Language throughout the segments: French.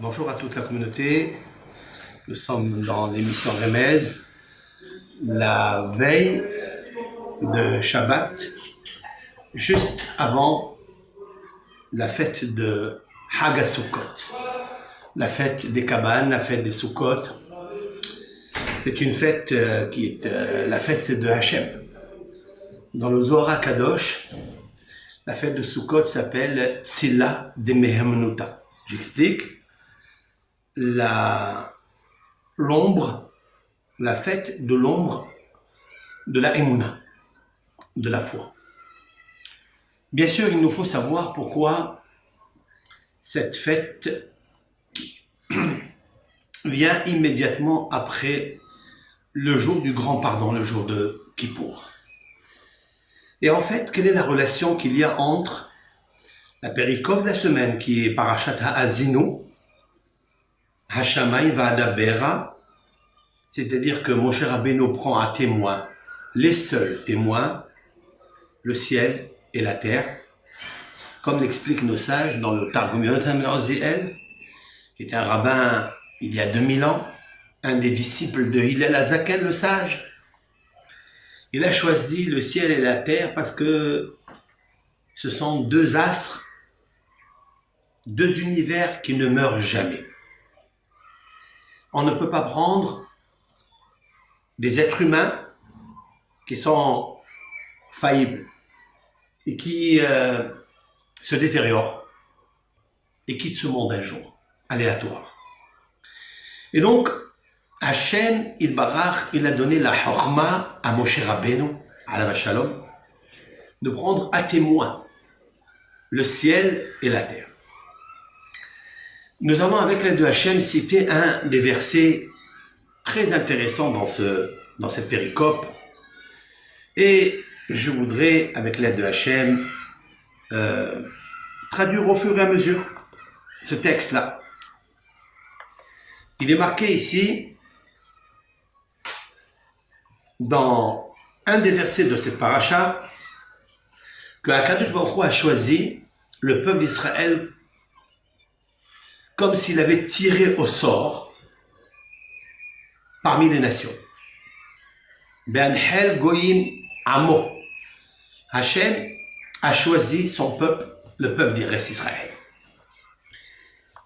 Bonjour à toute la communauté. Nous sommes dans l'émission Remez, la veille de Shabbat, juste avant la fête de Hag HaSukkot, la fête des cabanes, la fête des Sukkot. C'est une fête qui est la fête de Hachem. Dans le Zohar Kadosh, la fête de Sukkot s'appelle Tzila de Mehemnuta. J'explique. L'ombre, la fête de l'ombre de la Emouna, de la foi. Bien sûr, il nous faut savoir pourquoi cette fête vient immédiatement après le jour du grand pardon, le jour de Kippour. Et en fait, quelle est la relation qu'il y a entre la péricope de la semaine, qui est Parashat Ha'azinu, Hashamay Va'adabera, c'est-à-dire que Moshe Rabbeinu prend à témoin les seuls témoins, le ciel et la terre, comme l'expliquent nos sages dans le Targum Yonatan ben Uziel, qui était un rabbin il y a 2000 ans, un des disciples de Hillel Azaken, le sage. Il a choisi le ciel et la terre parce que ce sont deux astres, deux univers qui ne meurent jamais. On ne peut pas prendre des êtres humains qui sont faillibles et qui se détériorent et quittent ce monde un jour, aléatoire. Et donc, Hachem, il a donné la Chokhma à Moshe Rabbeinu, alav shalom, de prendre à témoin le ciel et la terre. Nous avons, avec l'aide de Hachem, cité un des versets très intéressants dans cette péricope. Et je voudrais, avec l'aide de Hachem, traduire au fur et à mesure ce texte-là. Il est marqué ici, dans un des versets de cette paracha, que Akadosh Baruch Hu a choisi le peuple d'Israël comme s'il avait tiré au sort parmi les nations. Be'anhel goyim amo. Hachem a choisi son peuple, le peuple d'Israël.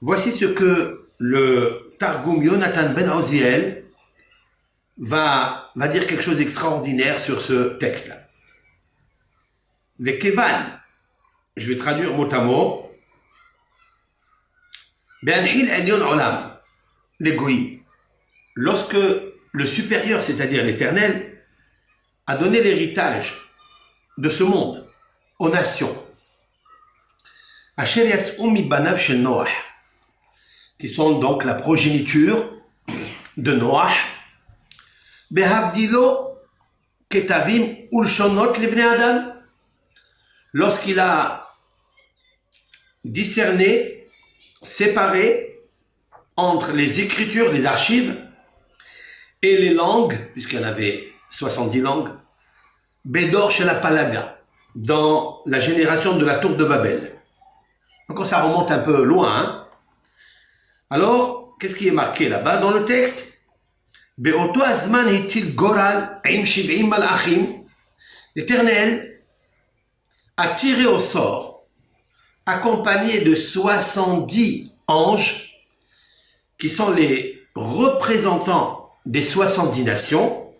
Voici ce que le Targum Yonatan ben Uziel va dire quelque chose d'extraordinaire sur ce texte-là. Vekevan, je vais traduire mot à mot. Be'anhil elyon olam, les goyim. Lorsque le supérieur, c'est-à-dire l'éternel, a donné l'héritage de ce monde aux nations, Asher yatz'u mibanav shel Noach, qui sont donc la progéniture de Noach, behavdilo ketavim ulshonot livnei adam, lorsqu'il a discerné, séparé entre les écritures, les archives, et les langues, puisqu'il y en avait 70 langues, Bédor chez la Palaga, dans la génération de la tour de Babel. Donc ça remonte un peu loin. Hein. Alors, qu'est-ce qui est marqué là-bas dans le texte? Be'oto azman hitil goral im shiv'im malachim. L'Éternel a tiré au sort, accompagné de 70 anges, qui sont les représentants des 70 nations,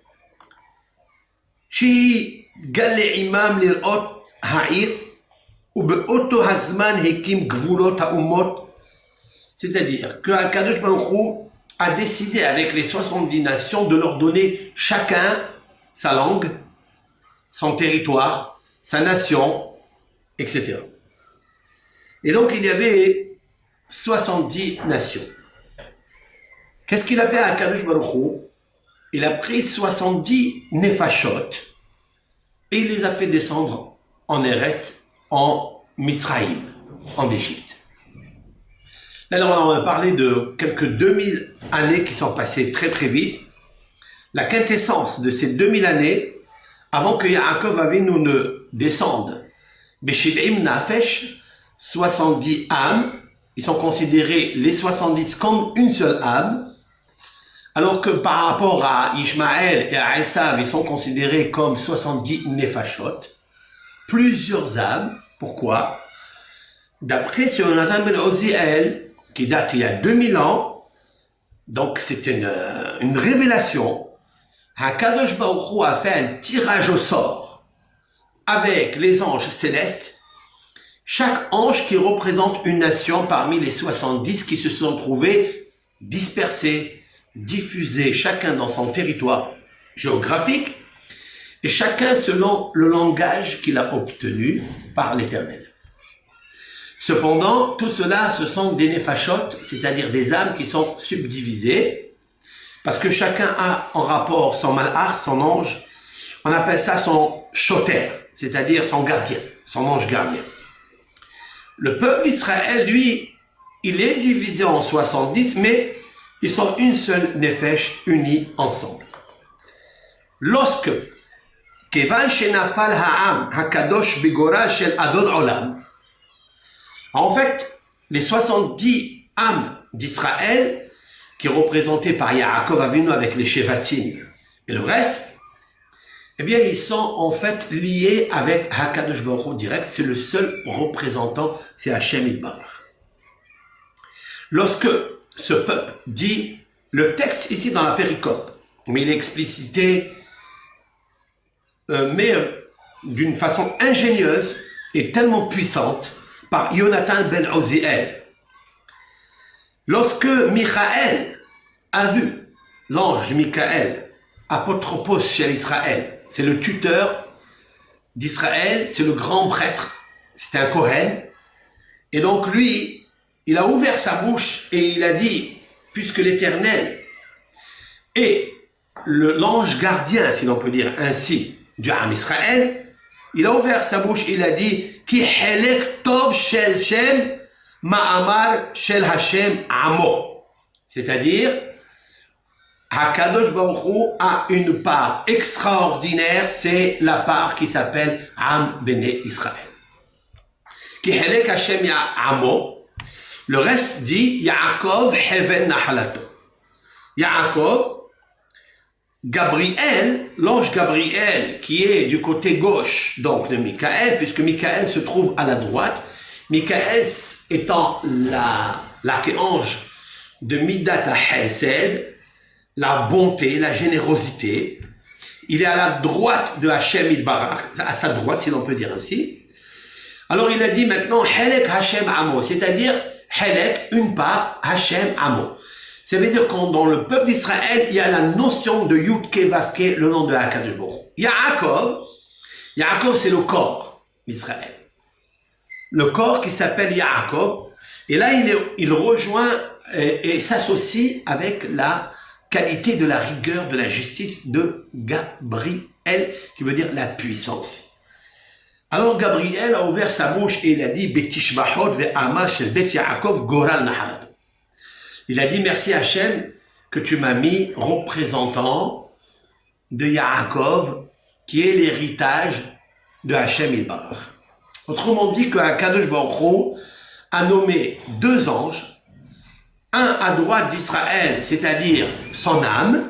Shi Gale Imam Lirot Ha'ir, ou Be'oto Hazman Hekim Gvulot Ha'umot, c'est-à-dire que Akadosh Baruch Hu a décidé avec les 70 nations de leur donner chacun sa langue, son territoire, sa nation, etc. Et donc il y avait 70 nations. Qu'est-ce qu'il a fait à Akadosh Baruch Hu? Il a pris 70 nefashot et il les a fait descendre en Eretz, en Mitzraïm, en Égypte. Alors on va parler de quelques 2000 années qui sont passées très très vite. La quintessence de ces 2000 années, avant que Yaakov Avinu ne descende, Beshiv'im Nafesh, 70 âmes, ils sont considérés les 70 comme une seule âme, alors que par rapport à Ishmaël et à Esav, ils sont considérés comme 70 nefashot, plusieurs âmes. Pourquoi? D'après ce Yonatan ben Oziel, qui date il y a 2000 ans, donc c'est une révélation. HaKadosh Baruch Hu a fait un tirage au sort avec les anges célestes, chaque ange qui représente une nation parmi les 70 qui se sont trouvés dispersés, diffusés, chacun dans son territoire géographique, et chacun selon le langage qu'il a obtenu par l'Éternel. Cependant, tout cela, ce sont des nefashot, c'est-à-dire des âmes qui sont subdivisées, parce que chacun a en rapport son malach, son ange, on appelle ça son shoter, c'est-à-dire son gardien, son ange gardien. Le peuple d'Israël, lui, il est divisé en 70, mais ils sont une seule nefesh unis ensemble. Lorsque Kevan shenafal ha'am hakadosh bigora shel adon olam, en fait, les 70 âmes d'Israël, qui est représenté par Yaakov Avinu avec les Shevatim et le reste, eh bien, ils sont en fait liés avec HaKadosh Baruch Hu direct. C'est le seul représentant, c'est Hashem Yitbarach. Lorsque ce peuple dit, le texte ici dans la péricope, mais il est explicité, mais d'une façon ingénieuse et tellement puissante, par Yonatan ben Oziel. Lorsque Michaël a vu l'ange Michaël, apotropos chez Israël, c'est le tuteur d'Israël, c'est le grand prêtre, c'était un Kohen, et donc lui, il a ouvert sa bouche et il a dit, puisque l'Éternel est l'ange gardien, si l'on peut dire ainsi, du Ham Israël, il a ouvert sa bouche et il a dit, Ki helek tov shel Shem ma'amar shel Hashem amo. C'est-à-dire, HaKadosh Baruch Hu a une part extraordinaire, c'est la part qui s'appelle Am Bene Israël. Ki helek Hashem amo. Le reste dit, Yaakov heven nahalato. Yaakov, Gabriel, l'ange Gabriel, qui est du côté gauche, donc de Michaël, puisque Michaël se trouve à la droite, Michaël étant l'archange de Midat HaChesed, la bonté, la générosité, il est à la droite de Hashem Yitbarach, à sa droite, si l'on peut dire ainsi. Alors il a dit maintenant, Helek Hashem Amo, c'est-à-dire, Helek, une part, Hashem Amo. Ça veut dire que dans le peuple d'Israël, il y a la notion de Yudke Vavke, le nom de HaKadosh Baruch Hu. Yaakov, c'est le corps d'Israël. Le corps qui s'appelle Yaakov. Et là, il rejoint et s'associe avec la qualité de la rigueur, de la justice de Gabriel, qui veut dire la puissance. Alors Gabriel a ouvert sa bouche et il a dit Betishbachot ve'ama shel bet Yaakov goral naharat. Il a dit merci Hachem que tu m'as mis représentant de Yaakov qui est l'héritage de Hachem Yitbarach. Autrement dit que HaKadosh Baruch Hu a nommé deux anges, un à droite d'Israël, c'est-à-dire son âme,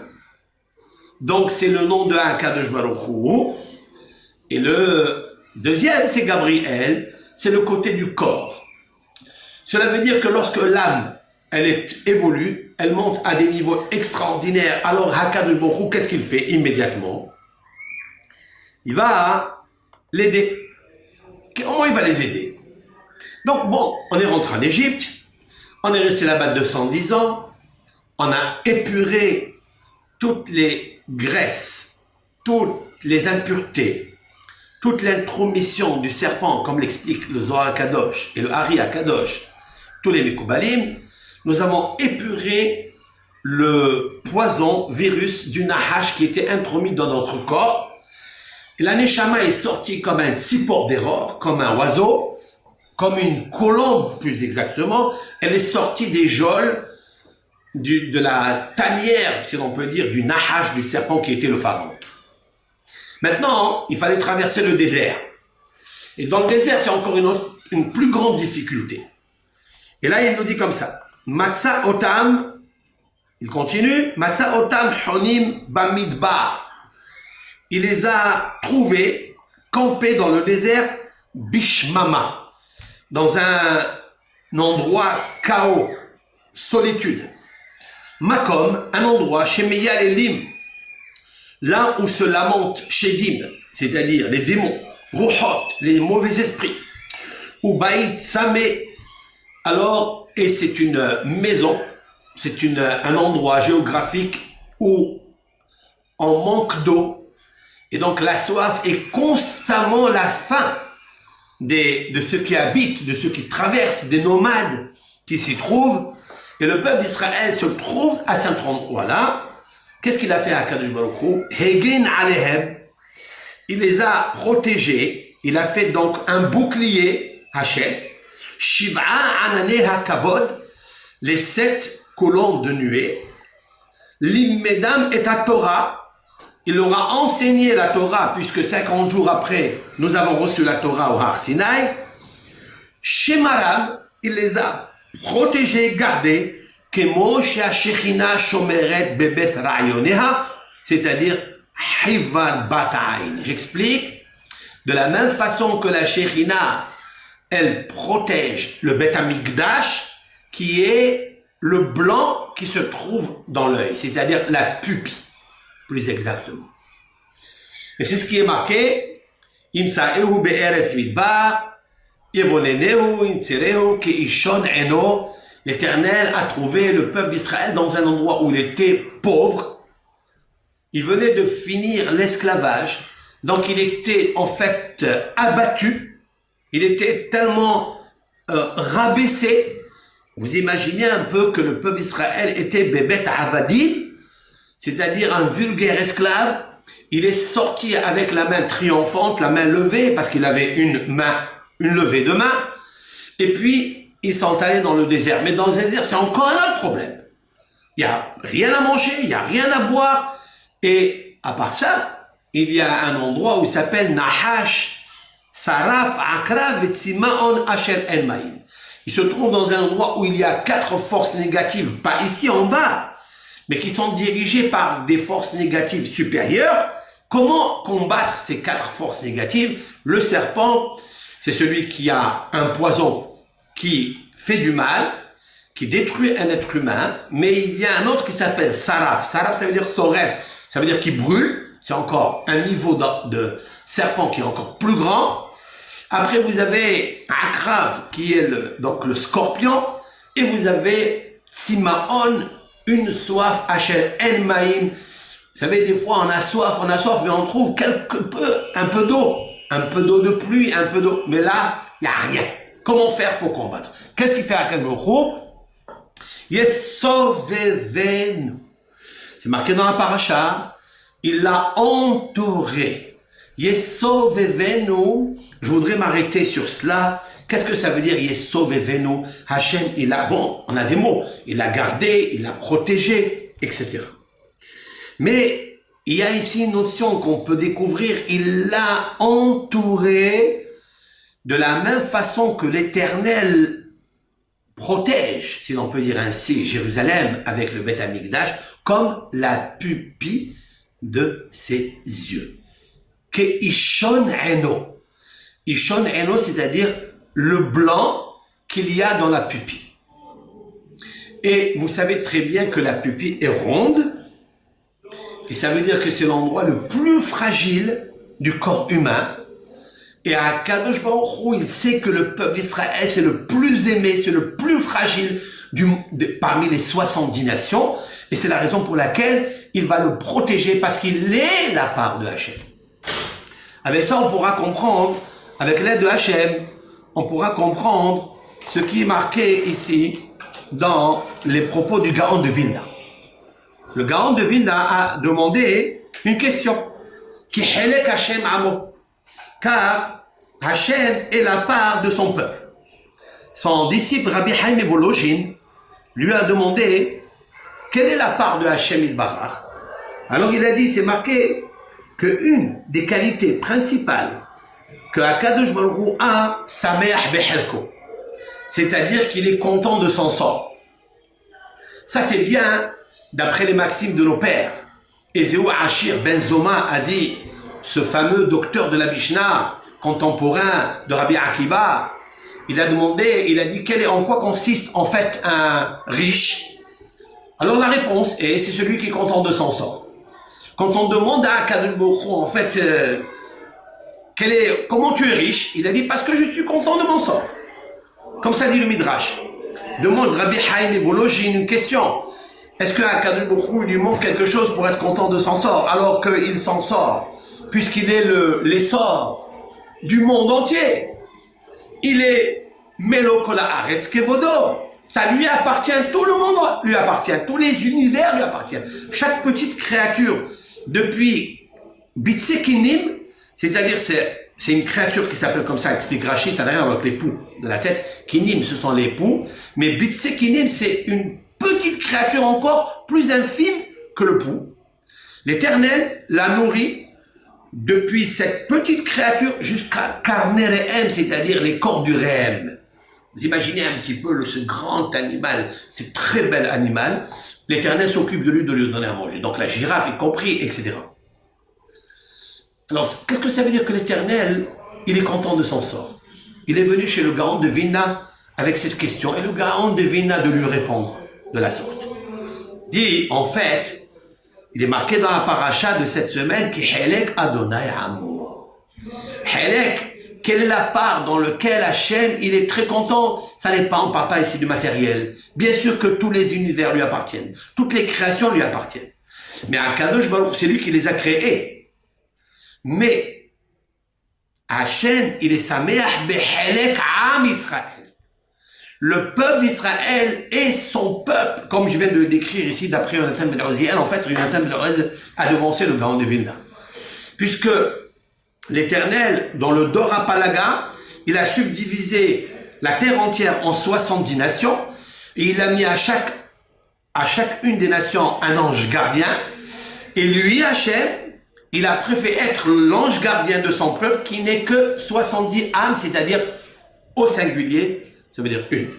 donc c'est le nom de HaKadosh Baruch Hu, et le deuxième c'est Gabriel, c'est le côté du corps. Cela veut dire que lorsque l'âme elle évolue, elle monte à des niveaux extraordinaires. Alors, HaKadosh Baruch Hu, qu'est-ce qu'il fait immédiatement? Il va l'aider. Comment il va les aider? Donc, bon, on est rentré en Égypte, on est resté là-bas 210 ans, on a épuré toutes les graisses, toutes les impuretés, toute l'intromission du serpent, comme l'explique le Zohar Kadosh et le Hari Kadosh, tous les Mekoubalim. Nous avons épuré le poison, virus du Nahash qui était intromis dans notre corps. Et la Neshama est sortie comme un tsipor d'erreur, comme un oiseau, comme une colombe plus exactement. Elle est sortie des geôles, de la tanière, si l'on peut dire, du Nahash, du serpent qui était le pharaon. Maintenant, il fallait traverser le désert. Et dans le désert, c'est encore une plus grande difficulté. Et là, il nous dit comme ça. Matza otam, il continue, Matza otam honim bamidbar. Il les a trouvés campés dans le désert Bishmama, dans un endroit chaos, solitude. Makom, un endroit chez Meyal et Lim, là où se lamentent Shedim, c'est-à-dire les démons, Ruhot, les mauvais esprits, ou Baït Samé. Alors, et c'est une maison, c'est un endroit géographique où on manque d'eau, et donc la soif est constamment la faim de ceux qui habitent, de ceux qui traversent, des nomades qui s'y trouvent. Et le peuple d'Israël se trouve à cet endroit-là. Qu'est-ce qu'il a fait à Kadosh Baruch Hu? Hegin alehem. Il les a protégés. Il a fait donc un bouclier, Hachem. Shiv'a anane hakavod. Les 7 colonnes de nuée. L'immedam et à Torah. Il leur a enseigné la Torah, puisque 50 jours après, nous avons reçu la Torah au Har Sinaï. Shemaram, il les a protégés, gardés, Kemo she'ashechina shomeret bebeth ra'yoneha, c'est-à-dire Hivar Bataïn. J'explique. De la même façon que la Shechina, elle protège le Bet Hamikdash, qui est le blanc qui se trouve dans l'œil, c'est-à-dire la pupille. Plus exactement. Et c'est ce qui est marqué. Imsa'ehu be'eres midbar, yevonenehu inserehu ke'ishon eno. L'Éternel a trouvé le peuple d'Israël dans un endroit où il était pauvre. Il venait de finir l'esclavage. Donc il était en fait abattu. Il était tellement rabaissé. Vous imaginez un peu que le peuple d'Israël était bébête avadim, c'est-à-dire un vulgaire esclave. Il est sorti avec la main triomphante, la main levée, parce qu'il avait une levée de main. Et puis, ils sont allés dans le désert. Mais dans le désert, c'est encore un autre problème. Il n'y a rien à manger, il n'y a rien à boire. Et à part ça, il y a un endroit où il s'appelle Nahash, Saraf, Akra, Vetsimaon, Asher, Elmaïm. Il se trouve dans un endroit où il y a 4 forces négatives, pas ici en bas, mais qui sont dirigés par des forces négatives supérieures. Comment combattre ces 4 forces négatives? Le serpent, c'est celui qui a un poison qui fait du mal, qui détruit un être humain, mais il y a un autre qui s'appelle Saraf. Saraf, ça veut dire Soref, ça veut dire qu'il brûle. C'est encore un niveau de serpent qui est encore plus grand. Après, vous avez Akrav, qui est donc le scorpion, et vous avez Tsimaon, une soif, Hachel El Maïm. Vous savez, des fois, on a soif, mais on trouve un peu d'eau de pluie, un peu d'eau. Mais là, il n'y a rien. Comment faire pour combattre? Qu'est-ce qu'il fait à Baruch Hu? Yesovevenu. C'est marqué dans la paracha. Il l'a entouré. Yesovevenu. Je voudrais m'arrêter sur cela. Qu'est-ce que ça veut dire Yesovevenu? Hachem, on a des mots. Il l'a gardé, il l'a protégé, etc. Mais il y a ici une notion qu'on peut découvrir. Il l'a entouré de la même façon que l'Éternel protège, si l'on peut dire ainsi, Jérusalem avec le Beth Amikdash, comme la pupille de ses yeux. Que Ishon Eno. Ishon Eno, c'est-à-dire le blanc qu'il y a dans la pupille. Et vous savez très bien que la pupille est ronde, et ça veut dire que c'est l'endroit le plus fragile du corps humain. Et à Kadosh Baruch Hu, il sait que le peuple d'Israël, c'est le plus aimé, c'est le plus fragile parmi les 70 nations. Et c'est la raison pour laquelle il va le protéger, parce qu'il est la part de Hachem. Avec ça, on pourra comprendre, avec l'aide de Hachem, on pourra comprendre ce qui est marqué ici dans les propos du Gaon de Vilna. Le Gaon de Vilna a demandé une question. Qui helek Hachem amo? Car Hachem est la part de son peuple. Son disciple Rabbi Haim Voloshin lui a demandé quelle est la part de Hachem Yitbarach. Alors il a dit, c'est marqué que une des qualités principales que Akadosh Baruch Hu a, Sameach Behelko, c'est-à-dire qu'il est content de son sort. Ça c'est bien d'après les maximes de nos pères. Ezéou Achir Ben Zoma a dit, ce fameux docteur de la Mishnah, contemporain de Rabbi Akiba, il a demandé, il a dit, en quoi consiste en fait un riche? Alors la réponse est, c'est celui qui est content de son sort. Quand on demande à Akadosh Baruch Hu, en fait, comment tu es riche? Il a dit, parce que je suis content de mon sort. Comme ça dit le Midrash. Demande Rabbi Haïm et Volo, j'ai une question. Est-ce qu'à Akadosh Baruch Hu, il lui manque quelque chose pour être content de son sort, alors qu'il s'en sort, puisqu'il est l'essor du monde entier? Il est Melokola Aretz Kevodo. Ça lui appartient, tout le monde lui appartient, tous les univers lui appartiennent. Chaque petite créature, depuis Bitsekinim, c'est-à-dire c'est une créature qui s'appelle comme ça, explique Rashi, ça n'a rien à voir avec les poux de la tête. Kinim, ce sont les poux, mais Bitsekinim, c'est une petite créature encore plus infime que le poux. L'Éternel la nourrit depuis cette petite créature jusqu'à Karné Rehem, c'est-à-dire les corps du Rehem. Vous imaginez un petit peu ce grand animal, ce très bel animal, l'Éternel s'occupe de lui donner à manger. Donc la girafe est compris, etc. Alors, qu'est-ce que ça veut dire que l'Éternel, il est content de son sort? Il est venu chez le Gaon de Vilna avec cette question, et le Gaon de Vilna de lui répondre de la sorte. Dit, en fait, il est marqué dans la paracha de cette semaine qui Helek Adonai Amour. Helek, quelle est la part dans laquelle Hachem, il est très content? Ça n'est pas, on ne parle pas ici du matériel. Bien sûr que tous les univers lui appartiennent. Toutes les créations lui appartiennent. Mais Akadosh Baruch, c'est lui qui les a créés. Mais Hachem, il est Sameach Behelek Am Israël. Le peuple d'Israël est son peuple, comme je viens de le décrire ici, d'après Yonatan Ben Oziel. En fait, Yonatan Ben Oziel a devancé le Gaon de Vilna. Puisque l'Éternel, dans le Dorapalaga, il a subdivisé la terre entière en 70 nations, et il a mis à chacune des nations un ange gardien, et lui, Hachem, il a préféré être l'ange gardien de son peuple, qui n'est que 70 âmes, c'est-à-dire au singulier, ça veut dire une.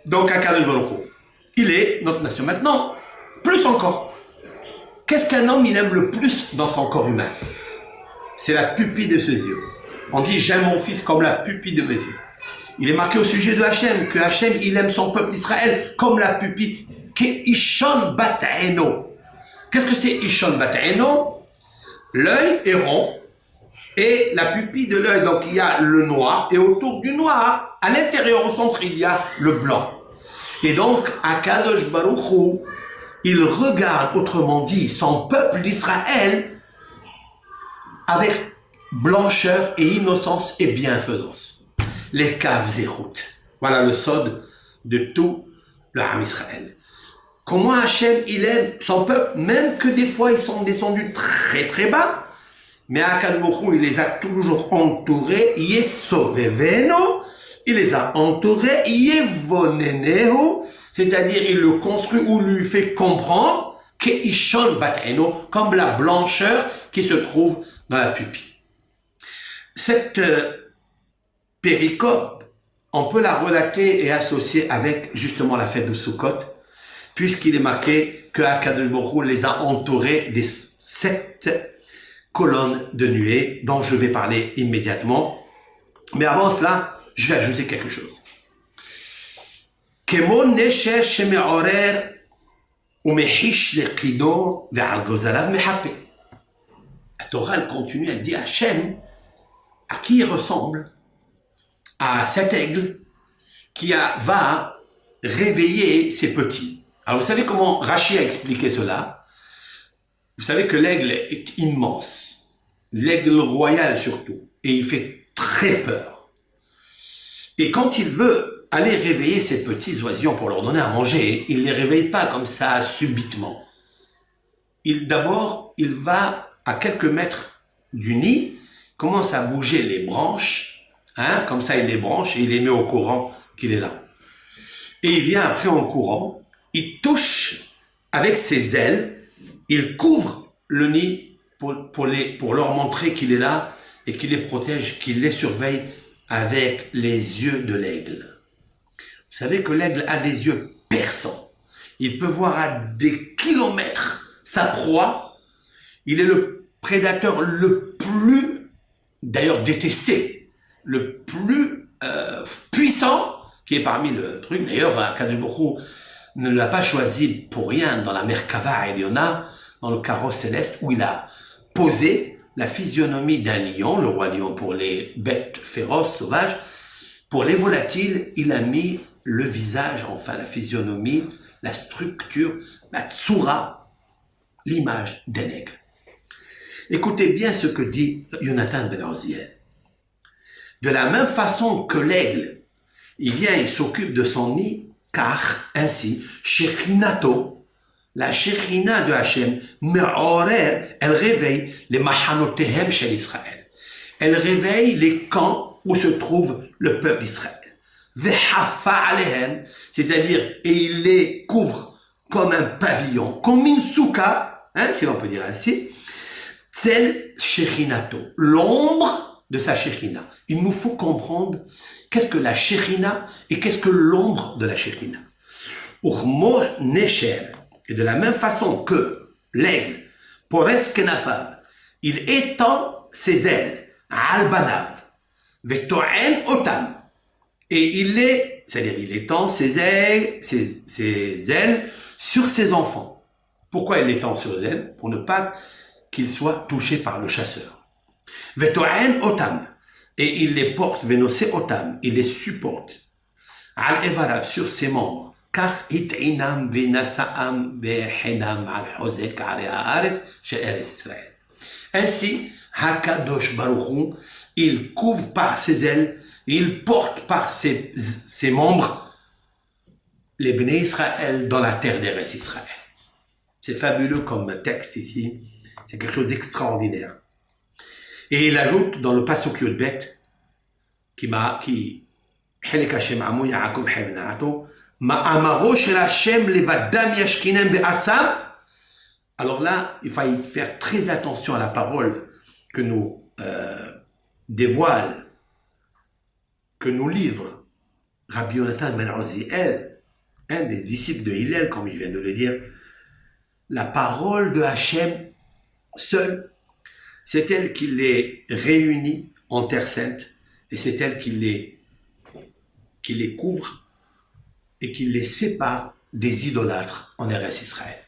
Donc, Akadosh Baruch Hu, il est notre nation. Maintenant, plus encore, qu'est-ce qu'un homme il aime le plus dans son corps humain? C'est la pupille de ses yeux. On dit, j'aime mon fils comme la pupille de mes yeux. Il est marqué au sujet de Hachem, que Hachem, il aime son peuple Israël comme la pupille. Ishon Bat'eno. Qu'est-ce que c'est Ishon Bat'eno? L'œil est rond et la pupille de l'œil, donc il y a le noir, et autour du noir, à l'intérieur, au centre, il y a le blanc. Et donc, Akadosh Baruch Hu, il regarde, autrement dit, son peuple d'Israël avec blancheur et innocence et bienfaisance. Les caves zéroutes. Voilà le sod de tout le Ham Israël. Comment Hachem, il aime son peuple, même que des fois ils sont descendus très très bas, mais Akadosh Baruch Hu, il les a toujours entourés, Yesoveveno, il les a entourés, Yevoneneo, c'est-à-dire il le construit ou lui fait comprendre que Ishon Bat'eno, comme la blancheur qui se trouve dans la pupille. Cette péricope, on peut la relater et associer avec justement la fête de Sukkot, puisqu'il est marqué que Akadosh Baruch Hu les a entourés des 7 colonnes de nuée, dont je vais parler immédiatement. Mais avant cela, je vais ajouter quelque chose. Kemo nesher sheme'orer umehish leqido ve'al gozalav mehape. La Torah, elle continue, elle dit Hachem, à qui il ressemble? À cet aigle qui va réveiller ses petits. Alors vous savez comment Rashi a expliqué cela? Vous savez que l'aigle est immense, l'aigle royal surtout, et il fait très peur. Et quand il veut aller réveiller ses petits oisillons pour leur donner à manger, il ne les réveille pas comme ça subitement. D'abord, il va à quelques mètres du nid, commence à bouger les branches, comme ça il les branche et il les met au courant qu'il est là. Et il vient après en courant, il touche avec ses ailes, il couvre le nid pour leur montrer qu'il est là et qu'il les protège, qu'il les surveille avec les yeux de l'aigle. Vous savez que l'aigle a des yeux perçants. Il peut voir à des kilomètres sa proie. Il est le prédateur le plus, d'ailleurs détesté, le plus puissant qui est parmi le truc. D'ailleurs, Akadosh Baruch Hu ne l'a pas choisi pour rien dans la Merkava Eliona, dans le carrosse céleste, où il a posé la physionomie d'un lion, le roi lion pour les bêtes féroces, sauvages. Pour les volatiles, il a mis le visage, enfin la physionomie, la structure, la tsura, l'image d'un aigle. Écoutez bien ce que dit Yonatan ben Oziel. De la même façon que l'aigle, il vient et s'occupe de son nid, car ainsi, Shekinato, la Shekhina de Hachem, Me'orer, elle réveille les Mahanotehem chez Israël. Elle réveille les camps où se trouve le peuple d'Israël. Vehafa alehem, c'est-à-dire, et il les couvre comme un pavillon, comme une souka, si l'on peut dire ainsi, Tsel Shekhinato, l'ombre de sa Shekhina. Il nous faut comprendre qu'est-ce que la Shekhina et qu'est-ce que l'ombre de la Shekhina. Urmo Nesher, et de la même façon que l'aigle, Pores Kenafav, il étend ses ailes, Albanav, Vetoen Otam, et il est, c'est-à-dire il étend ses ailes sur ses enfants. Pourquoi il étend sur ses ailes? Pour ne pas qu'ils soient touchés par le chasseur. Vetoen Otam, et il les porte, Venose Otam, il les supporte. Al Evarav, sur ses membres. Car it'inam v'nasaam v'hinam al hozek ari haaretz she'eretz Israël. Ainsi, Hakadosh Baruch Hu, il couvre par ses ailes, il porte par ses membres les Bnei Israël dans la terre d'Eretz Israël. C'est fabuleux comme texte ici, c'est quelque chose d'extraordinaire. Et il ajoute dans le Pasuk Yud Bet, qui Helek Hashem Amu Yaakov Hebnato, Ma'amaro shel Hashem levadam yashkinem be'arsam. Alors là, il faut faire très attention à la parole que nous dévoile, que nous livre Rabbi Yonatan ben Oziel, un des disciples de Hillel, comme il vient de le dire. La parole de Hachem seule, c'est elle qui les réunit en terre sainte, et c'est elle qui les couvre et qui les sépare des idolâtres en Eretz Israël.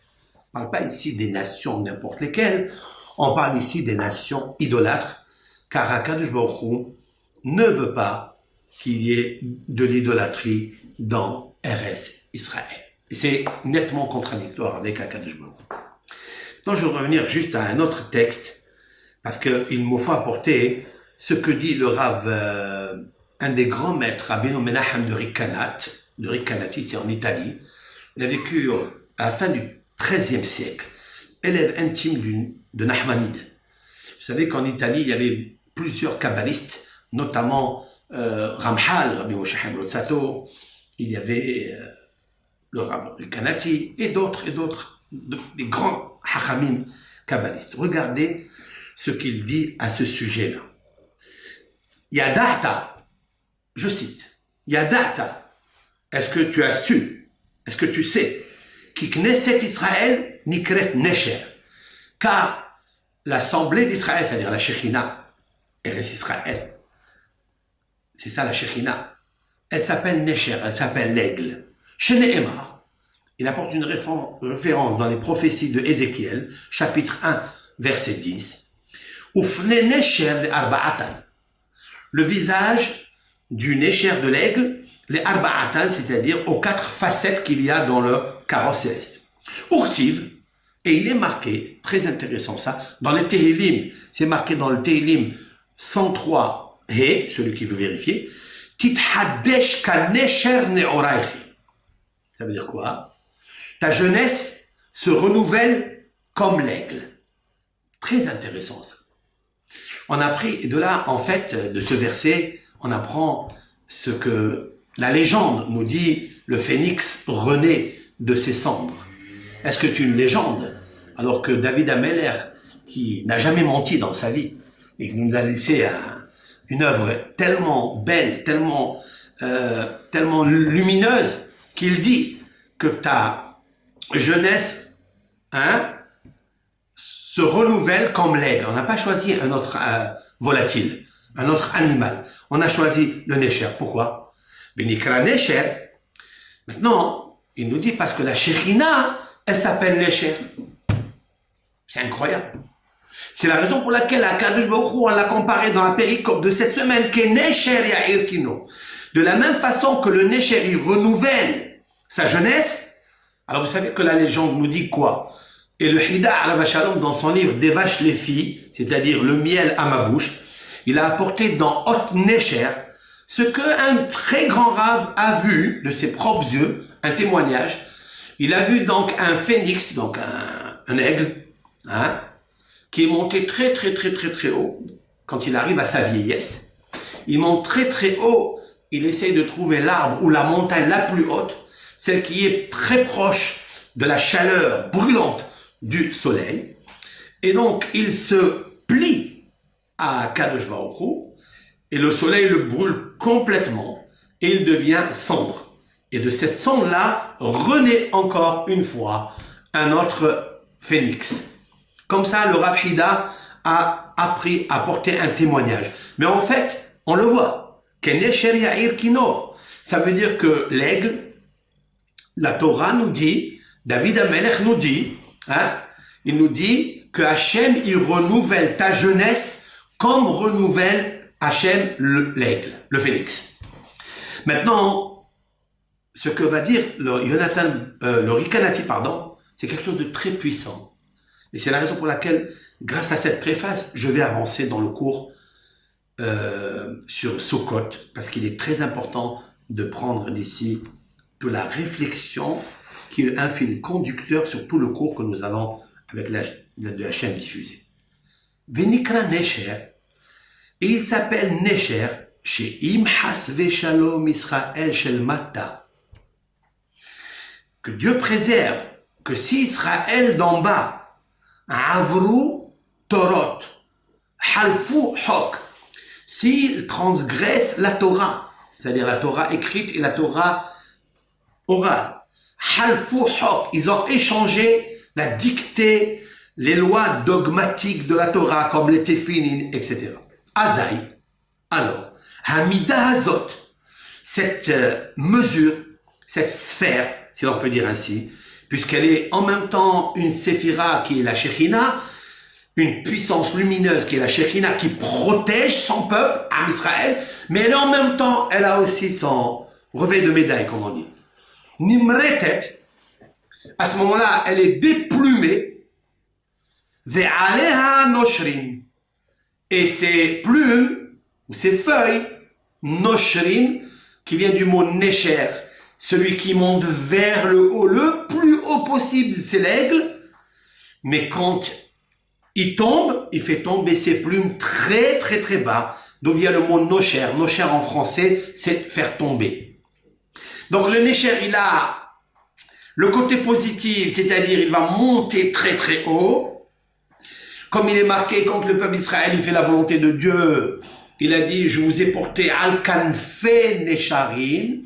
On ne parle pas ici des nations n'importe lesquelles, on parle ici des nations idolâtres, car Akadosh Baruch Hu ne veut pas qu'il y ait de l'idolâtrie dans Eretz Israël. Et c'est nettement contradictoire avec Akadosh Baruch Hu. Donc je vais revenir juste à un autre texte, parce qu'il me faut apporter ce que dit le Rav, un des grands maîtres, Rabbeinu Menachem de Recanati, c'est en Italie. Il a vécu à la fin du XIIIe siècle, élève intime de Nachmanide. Vous savez qu'en Italie, il y avait plusieurs kabbalistes, notamment Ramchal, Rabbi Moshe Chaim Luzzatto, il y avait le Rav Recanati, et d'autres, des grands hachamim kabbalistes. Regardez ce qu'il dit à ce sujet-là. Yadata, je cite, Yadata, est-ce que tu as su, est-ce que tu sais, qui Knesset Israël nikret Nesher, car l'assemblée d'Israël, c'est-à-dire la Shekhina, Eretz Israël, c'est ça la Shekhina, elle s'appelle Nesher, elle s'appelle l'aigle. Shene'emar, il apporte une référence dans les prophéties de Ézéchiel, chapitre 1, verset 10, Ufne Nesher le Arba'atan, le visage du Nesher de l'aigle, les Arba'atan, c'est-à-dire aux 4 facettes qu'il y a dans le carrosse céleste. Urtiv, et il est marqué, très intéressant ça, dans le Tehillim, c'est marqué dans le Tehillim 103 He, celui qui veut vérifier, Tithadesh kanesher ne'oraichi. Ça veut dire quoi? Ta jeunesse se renouvelle comme l'aigle. Très intéressant ça. On a appris de là, en fait, de ce verset, on apprend ce que la légende nous dit, le phénix renaît de ses cendres. Est-ce que c'est une légende? Alors que David Ameller, qui n'a jamais menti dans sa vie, et qui nous a laissé une œuvre tellement belle, tellement lumineuse, qu'il dit que ta jeunesse, hein, se renouvelle comme l'aigle. On n'a pas choisi un autre volatile, un autre animal. On a choisi le Nesher. Pourquoi? Benikra Nesher. Maintenant, il nous dit parce que la Shekhina, elle s'appelle Nesher. C'est incroyable. C'est la raison pour laquelle Akadosh Baruch Hu, on l'a comparé dans la péricope de cette semaine, que Nesher Ya'ir Kino. De la même façon que le Nesher, il renouvelle sa jeunesse. Alors vous savez que la légende nous dit quoi? Et le Hida Alav Shalom, dans son livre Des vaches les filles, c'est-à-dire le miel à ma bouche, il a apporté dans Hot Nesher ce qu'un très grand rave a vu de ses propres yeux, un témoignage. Il a vu donc un phénix, donc un aigle, hein, qui est monté très haut quand il arrive à sa vieillesse. Il monte très haut, il essaye de trouver l'arbre ou la montagne la plus haute, celle qui est très proche de la chaleur brûlante du soleil. Et donc, il se plie à Kadosh Baruch Hu, et le soleil le brûle complètement, et il devient cendre. Et de cette cendre-là, renaît encore une fois un autre phénix. Comme ça, le Rav Hida a appris à porter un témoignage. Mais en fait, on le voit. Ça veut dire que l'aigle, la Torah nous dit, David Amelech nous dit, hein, il nous dit que Hachem, il renouvelle ta jeunesse comme renouvelle Hachem l'aigle, le phénix. Maintenant, ce que va dire le Rikanati, pardon, c'est quelque chose de très puissant. Et c'est la raison pour laquelle, grâce à cette préface, je vais avancer dans le cours sur Sukkot, parce qu'il est très important de prendre d'ici toute la réflexion qui est un fil conducteur sur tout le cours que nous allons avec de Hachem diffuser. Venikra Nesher, et il s'appelle Nesher chez Imhas Veshalom Israël Shel Mata. Que Dieu préserve que si Israël d'en bas, Avru Torot, Halfu Hok, s'ils transgressent la Torah, c'est-à-dire la Torah écrite et la Torah orale, Halfu Hok, ils ont échangé la dictée, les lois dogmatiques de la Torah, comme les Tefillin, etc. Azaï, alors, Hamida Hazot, cette mesure, cette sphère, si l'on peut dire ainsi, puisqu'elle est en même temps une séphira qui est la Shekhina, une puissance lumineuse qui est la Shekhina, qui protège son peuple, Am Israël, mais elle, en même temps, elle a aussi son revers de médaille, comme on dit. Nimretet, à ce moment-là, elle est déplumée, Ve'aleha noshrim, et ses plumes, ou ses feuilles, noshrim, qui vient du mot nesher, celui qui monte vers le haut, le plus haut possible, c'est l'aigle, mais quand il tombe, il fait tomber ses plumes très bas, d'où vient le mot nosher. Nosher en français, c'est faire tomber. Donc le nesher, il a le côté positif, c'est-à-dire il va monter très haut, comme il est marqué quand le peuple d'Israël il fait la volonté de Dieu. Il a dit, je vous ai porté al-kanfe nesharim,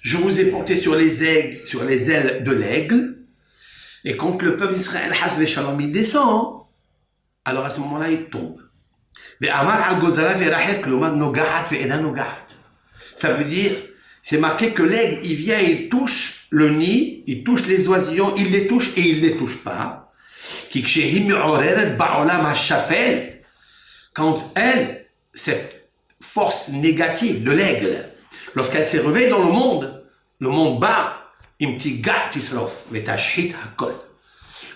je vous ai porté sur les ailes de l'aigle. Et quand le peuple d'Israël, Hasve Shalom, il descend, alors à ce moment-là, il tombe. Ça veut dire, c'est marqué que l'aigle, il vient, il touche le nid, il touche les oisillons, il les touche et il les touche pas. Quand elle, cette force négative de l'aigle, lorsqu'elle s'est réveillée dans le monde bas,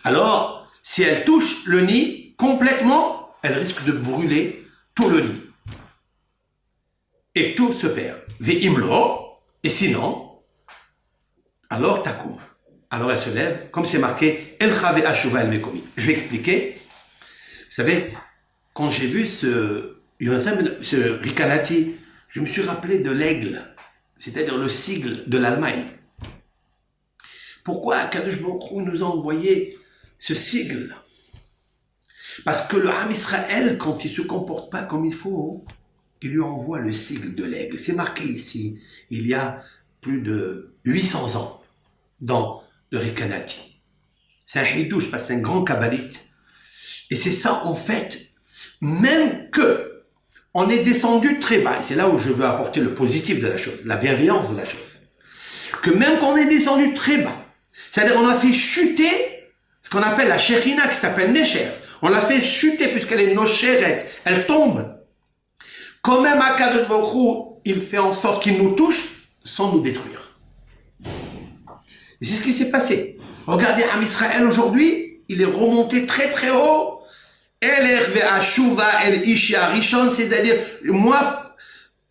alors, si elle touche le nid complètement, elle risque de brûler tout le nid. Et tout se perd. Et sinon, alors takoum. Alors elle se lève, comme c'est marqué, El Chave Ashuva El Mekomi. Je vais expliquer. Vous savez, quand j'ai vu ce Rikanati, je me suis rappelé de l'aigle, c'est-à-dire le sigle de l'Allemagne. Pourquoi Kadosh Baruch Hu nous a envoyé ce sigle? Parce que le Ham Israël, quand il se comporte pas comme il faut, il lui envoie le sigle de l'aigle. C'est marqué ici, il y a plus de 800 ans, dans le Rekanati. C'est un hidouche, parce que c'est un grand kabbaliste. Et c'est ça, en fait, même que on est descendu très bas, et c'est là où je veux apporter le positif de la chose, la bienveillance de la chose, que même qu'on est descendu très bas, c'est-à-dire on a fait chuter ce qu'on appelle la Shekhinah, qui s'appelle Nesher, on l'a fait chuter puisqu'elle est Nosheret, elle tombe. Quand même Akadosh Baruch Hu, il fait en sorte qu'il nous touche sans nous détruire. Et c'est ce qui s'est passé. Regardez, Am Israël aujourd'hui, il est remonté très très haut. C'est-à-dire, moi,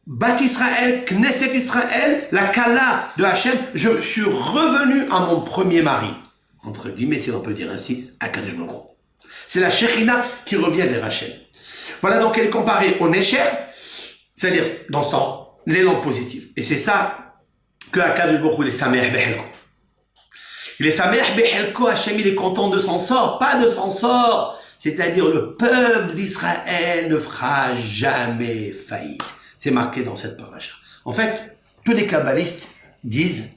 Bat Israël, Knesset Israël, la Kala de Hachem, je suis revenu à mon premier mari. Entre guillemets, si on peut dire ainsi, Akadosh Baruch Hu. C'est la Shekhinah qui revient vers Hachem. Voilà donc elle est comparée au Nesher, c'est-à-dire dans son l'élan positif. Et c'est ça que Akadosh Baruch Hu, il est Sameach Behelko. Il est Sameach Behelko, Hachem, il est content de son sort, pas de son sort. C'est-à-dire le peuple d'Israël ne fera jamais faillite. C'est marqué dans cette paracha. En fait, tous les kabbalistes disent,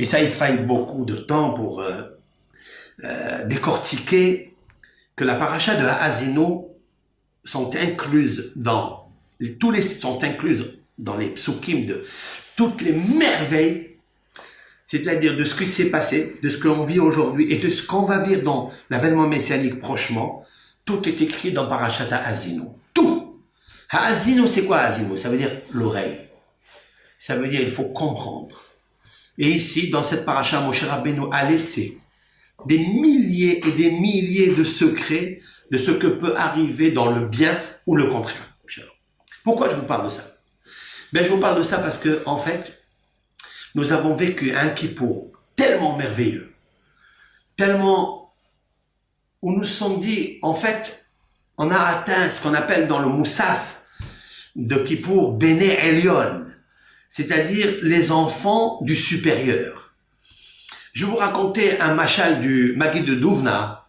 et ça il faille beaucoup de temps pour décortiquer, que la paracha de Haazinu sont incluses dans les psukim de toutes les merveilles, c'est-à-dire de ce qui s'est passé, de ce qu'on vit aujourd'hui et de ce qu'on va vivre dans l'avènement messianique prochainement. Tout est écrit dans Parashat Haazinu. Tout. Haazinu, c'est quoi Haazinu? Ça veut dire l'oreille. Ça veut dire il faut comprendre. Et ici, dans cette paracha, Moshe Rabbeinu a laissé des milliers et des milliers de secrets de ce que peut arriver dans le bien ou le contraire. Pourquoi je vous parle de ça? Ben, je vous parle de ça parce que, en fait, nous avons vécu un Kippour tellement merveilleux, tellement où nous nous sommes dit, en fait, on a atteint ce qu'on appelle dans le Moussaf de Kippour, Béné Elion, c'est-à-dire les enfants du supérieur. Je vais vous raconter un machal du Maguid de Douvna.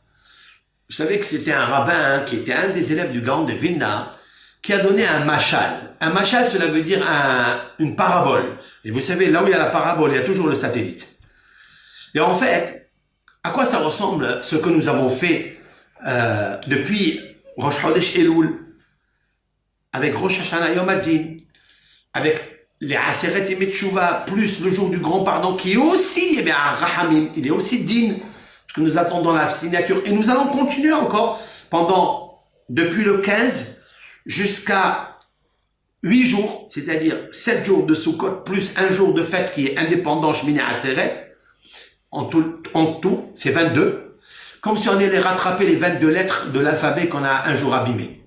Vous savez que c'était un rabbin qui était un des élèves du Gaon de Vilna, qui a donné un machal. Un machal, cela veut dire une parabole. Et vous savez, là où il y a la parabole, il y a toujours le satellite. Et en fait, à quoi ça ressemble ce que nous avons fait depuis Rosh Chodesh Elul, avec Rosh Hashanah Yom Hadin, avec les Aseret Yemet Teshuvah, plus le jour du grand pardon, qui est aussi, un Rahamim, il est aussi din, parce que nous attendons la signature, et nous allons continuer encore depuis le 15 jusqu'à 8 jours, c'est-à-dire 7 jours de Sukkot, plus un jour de fête qui est indépendant, Shmini Atzeret, en tout, c'est 22, comme si on allait rattraper les 22 lettres de l'alphabet qu'on a un jour abîmé.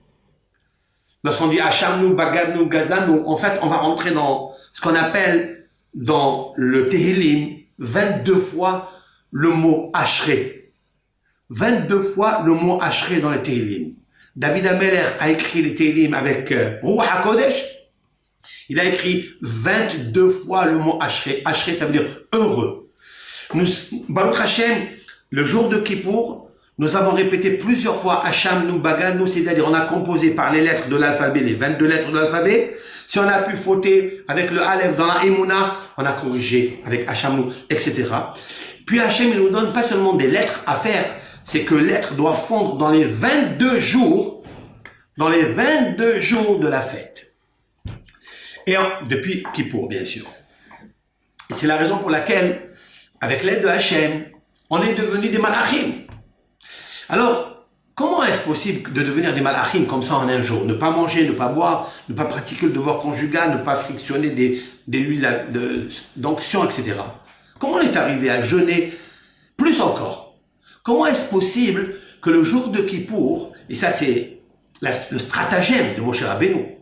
Lorsqu'on dit Hachamnu, Bagadnu, Gazanu, en fait, on va rentrer dans ce qu'on appelle dans le Tehillim 22 fois le mot Ashré. 22 fois le mot Ashré dans le Tehillim. David Ameller a écrit les Tehillim avec Ruach HaKodesh. Il a écrit 22 fois le mot Ashré. Ashré, ça veut dire heureux. Nous, Baruch Hashem, le jour de Kippour, nous avons répété plusieurs fois Hachamnu, Bagadnu, c'est-à-dire on a composé par les lettres de l'alphabet, les 22 lettres de l'alphabet. Si on a pu fauter avec le Aleph dans la Emouna, on a corrigé avec Hachamnu, etc. Puis Hachem, il nous donne pas seulement des lettres à faire, c'est que lettres doivent fondre dans les 22 jours, de la fête. Et depuis Kippour, bien sûr. Et c'est la raison pour laquelle, avec l'aide de Hachem, on est devenus des malachim. Alors, comment est-ce possible de devenir des malachim comme ça en un jour? Ne pas manger, ne pas boire, ne pas pratiquer le devoir conjugal, ne pas frictionner des huiles d'onction, etc. Comment on est arrivé à jeûner? Plus encore, comment est-ce possible que le jour de Kippour, et ça c'est le stratagème de Moshe Rabbeinu,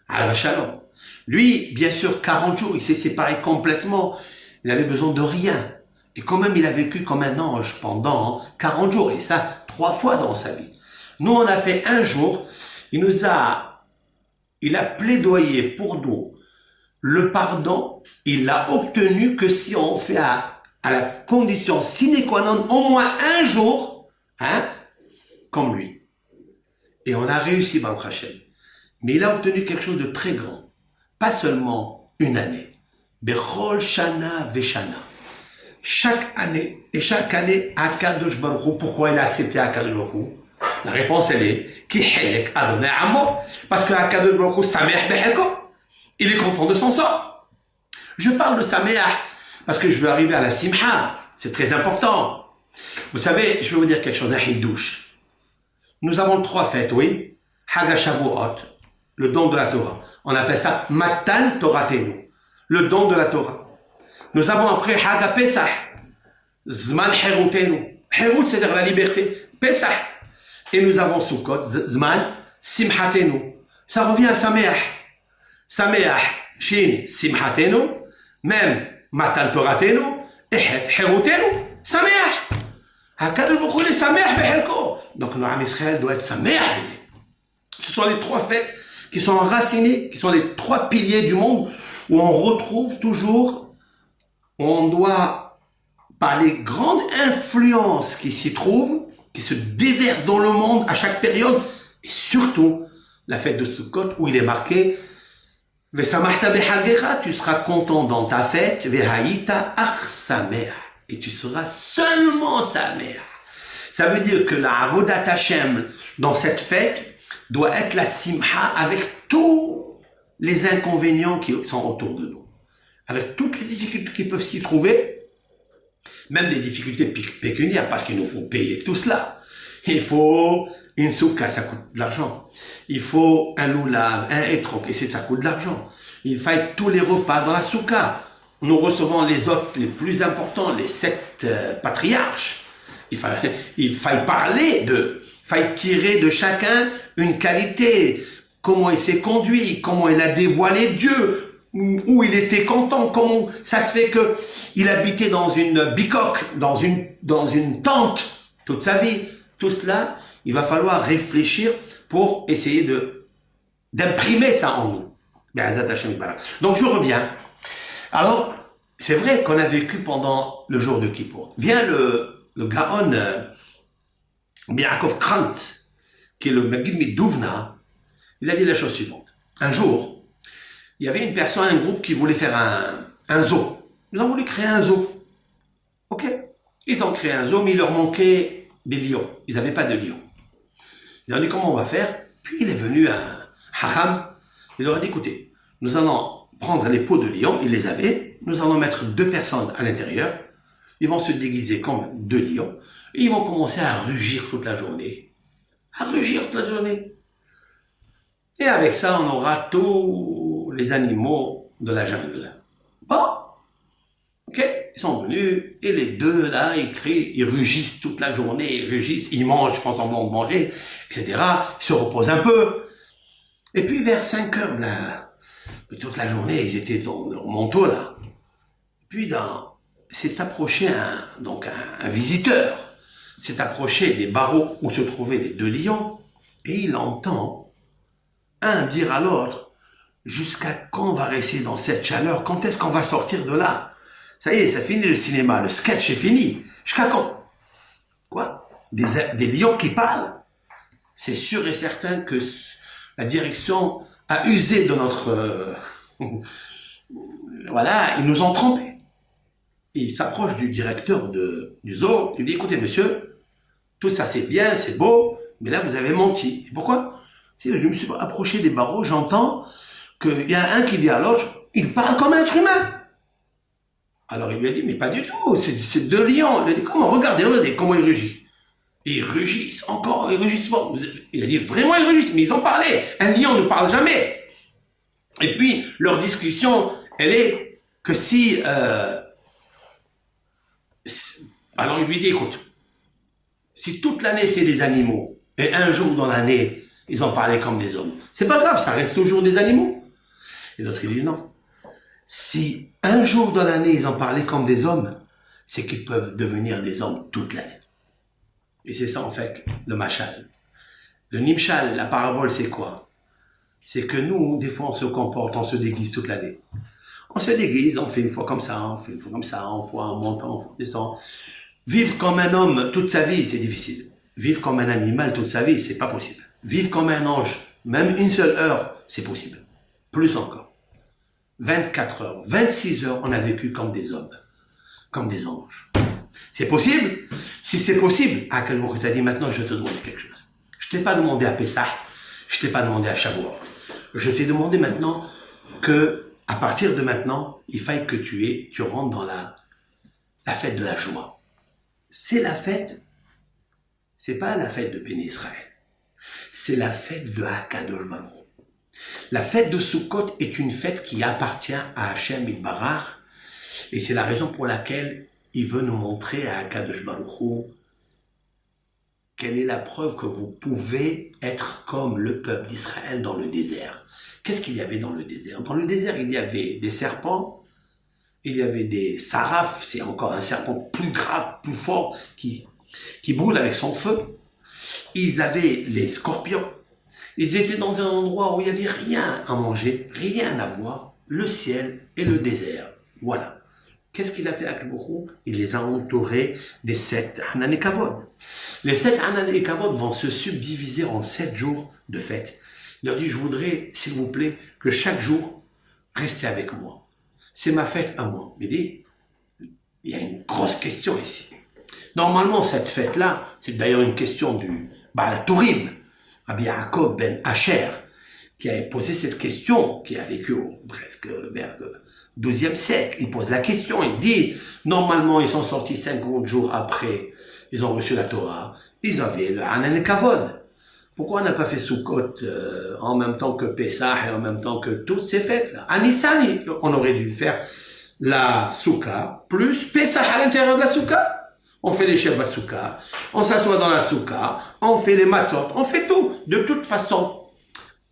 à la Shalom, lui, bien sûr, 40 jours, il s'est séparé complètement, il n'avait besoin de rien. Et quand même, il a vécu comme un ange pendant 40 jours, et ça, 3 fois dans sa vie. Nous, on a fait un jour, il a plaidoyé pour nous le pardon, il l'a obtenu que si on fait à la condition sine qua non au moins un jour, comme lui. Et on a réussi, Baruch Hashem. Mais il a obtenu quelque chose de très grand. Pas seulement une année. Bechol Shana Veshana. Chaque année, et chaque année, Akadosh Baruch Hu. Pourquoi il a accepté Akadosh Baruch Hu? La réponse, elle est, Ki helek Adonai Amo. Parce que Akadosh Baruch Hu Sameach Behelko. Il est content de son sort. Je parle de Sameach, parce que je veux arriver à la Simha. C'est très important. Vous savez, je vais vous dire quelque chose, un hidouche. Nous avons 3 fêtes, oui. Hag Shavuot, le don de la Torah. On appelle ça Matan Toratenu, le don de la Torah. Nous avons après Hag Pesach, Zman Herutenu. Herut, c'est-à-dire la liberté. Pesach. Et nous avons Sukkot, Zman Simhatenu. Ça revient à Sameach. Sameach, Shin, Simhatenu, même Matan Toratenu, Ehet, Herutenu, Sameach. Hakadosh Baruch Hu est Sameach Behelko. Donc, notre Am Israël doit être Sameach. Ce sont les 3 fêtes qui sont enracinées, qui sont les 3 piliers du monde où on retrouve toujours, on doit, par les grandes influences qui s'y trouvent, qui se déversent dans le monde à chaque période, et surtout la fête de Sukkot où il est marqué Vesamachta behagecha, tu seras content dans ta fête, Vehaïta ach sameach, et tu seras seulement sameach. Ça veut dire que la avodat Hashem dans cette fête doit être la simha avec tous les inconvénients qui sont autour de nous, avec toutes les difficultés qui peuvent s'y trouver, même des difficultés pécuniaires, parce qu'il nous faut payer tout cela. Il faut une soukha, ça coûte de l'argent. Il faut un loulav, un étroc, et ça coûte de l'argent. Il faut tous les repas dans la soukha. Nous recevons les hôtes les plus importants, les 7 patriarches. Il faille parler d'eux. Il faille tirer de chacun une qualité. Comment il s'est conduit, comment il a dévoilé Dieu, où il était content, comment ça se fait que il habitait dans une bicoque, dans une tente toute sa vie. Tout cela, il va falloir réfléchir pour essayer d'imprimer ça en nous. Donc je reviens. Alors, c'est vrai qu'on a vécu pendant le jour de Kippour. Vient le Gaon Yaakov Krantz, qui est le Maggid Miduvna, il a dit la chose suivante. Un jour, il y avait une personne, un groupe qui voulait faire un zoo. Ils ont voulu créer un zoo. Ok. Ils ont créé un zoo, mais il leur manquait des lions. Ils n'avaient pas de lions. Ils ont dit comment on va faire. Puis il est venu un hacham. Il leur a dit écoutez, nous allons prendre les peaux de lions, ils les avaient. Nous allons mettre 2 personnes à l'intérieur. Ils vont se déguiser comme 2 lions. Et ils vont commencer à rugir toute la journée. À rugir toute la journée. Et avec ça, on aura tous les animaux de la jungle. Bon. Ok. Ils sont venus, et les 2, là, ils crient, ils rugissent toute la journée, ils rugissent, ils mangent, font semblant de manger, etc. Ils se reposent un peu. Et puis, vers 5 heures toute la journée, ils étaient dans leur manteau, là. Puis, s'est approché un visiteur, s'est approché des barreaux où se trouvaient les 2 lions, et il entend un dire à l'autre, jusqu'à quand on va rester dans cette chaleur? Quand est-ce qu'on va sortir de là? Ça y est, ça finit le cinéma, le sketch est fini. Jusqu'à quand? Quoi? Des lions qui parlent? C'est sûr et certain que la direction a usé de notre... voilà, ils nous ont trompés. Il s'approche du directeur du zoo, il dit, écoutez monsieur, tout ça c'est bien, c'est beau, mais là vous avez menti. Et pourquoi? Si je me suis approché des barreaux, j'entends qu'il y a un qui dit à l'autre, il parle comme un être humain. Alors il lui a dit, mais pas du tout, c'est 2 lions. Il a dit, comment? Regardez comment ils rugissent. Et ils rugissent encore, ils rugissent fort. Il a dit, vraiment ils rugissent, mais ils ont parlé. Un lion ne parle jamais. Et puis, leur discussion, elle est que si... alors il lui dit, écoute, si toute l'année c'est des animaux, et un jour dans l'année, ils ont parlé comme des hommes, c'est pas grave, ça reste toujours des animaux. Et l'autre il dit, non. Si un jour dans l'année, ils ont parlé comme des hommes, c'est qu'ils peuvent devenir des hommes toute l'année. Et c'est ça, en fait, le machal. Le nimshal, la parabole, c'est quoi? C'est que nous, des fois, on se comporte, on se déguise toute l'année. On se déguise, on fait une fois comme ça, on fait une fois comme ça, on monte, on descend. Vivre comme un homme toute sa vie, c'est difficile. Vivre comme un animal toute sa vie, c'est pas possible. Vivre comme un ange Même une seule heure, c'est possible. Plus encore. 24 heures, 26 heures, on a vécu comme des hommes, comme des anges. C'est possible? Si c'est possible, à quel moment tu as dit maintenant je vais te demander quelque chose. Je t'ai pas demandé à Pessah, je t'ai pas demandé à Shavuot. Je t'ai demandé maintenant que, à partir de maintenant, il faille que tu rentres dans la fête de la joie. C'est la fête, c'est pas la fête de Béni Israël. C'est la fête de Hakadosh Baruch. La fête de Sukkot est une fête qui appartient à Hachem Yitbarach, et c'est la raison pour laquelle il veut nous montrer à Hakadosh Baruch quelle est la preuve que vous pouvez être comme le peuple d'Israël dans le désert. Qu'est-ce qu'il y avait dans le désert? Dans le désert, il y avait des serpents, il y avait des sarafs, c'est encore un serpent plus grave, plus fort, qui brûle avec son feu. Ils avaient les scorpions. Ils étaient dans un endroit où il n'y avait rien à manger, rien à boire, le ciel et le désert. Voilà. Qu'est-ce qu'il a fait avec Bourou? Il les a entourés des 7 Hanan et Kavod. Les 7 Hanan et Kavod vont se subdiviser en 7 jours de fête. Il leur dit, je voudrais, s'il vous plaît, que chaque jour, restez avec moi. C'est ma fête à moi. Mais il y a une grosse question ici. Normalement, cette fête-là, c'est d'ailleurs une question du Baal Tourim, Rabbi Yaakov ben Asher, qui a posé cette question, qui a vécu presque vers le 12e siècle. Il pose la question, il dit, normalement, ils sont sortis 50 jours après, ils ont reçu la Torah, ils avaient le Hanan et Kavod. Pourquoi on n'a pas fait Sukkot en même temps que Pessah et en même temps que toutes ces fêtes-là? À Nissan, on aurait dû faire la Souka plus Pessah à l'intérieur de la Souka. On fait les chefs Souka, on s'assoit dans la Souka, on fait les matzot, on fait tout. De toute façon,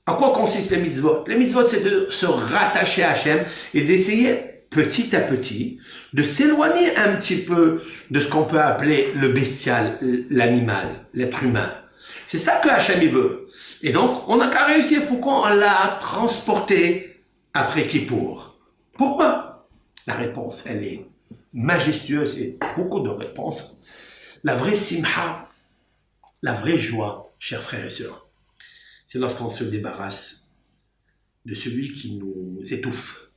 à quoi consistent les mitzvot? Les mitzvot, c'est de se rattacher à Hachem et d'essayer petit à petit de s'éloigner un petit peu de ce qu'on peut appeler le bestial, l'animal, l'être humain. C'est ça que Hachem il veut. Et donc, on n'a qu'à réussir. Pourquoi on l'a transporté après Kippour? Pourquoi? La réponse, elle est majestueuse et beaucoup de réponses. La vraie simha, la vraie joie, chers frères et sœurs, c'est lorsqu'on se débarrasse de celui qui nous étouffe,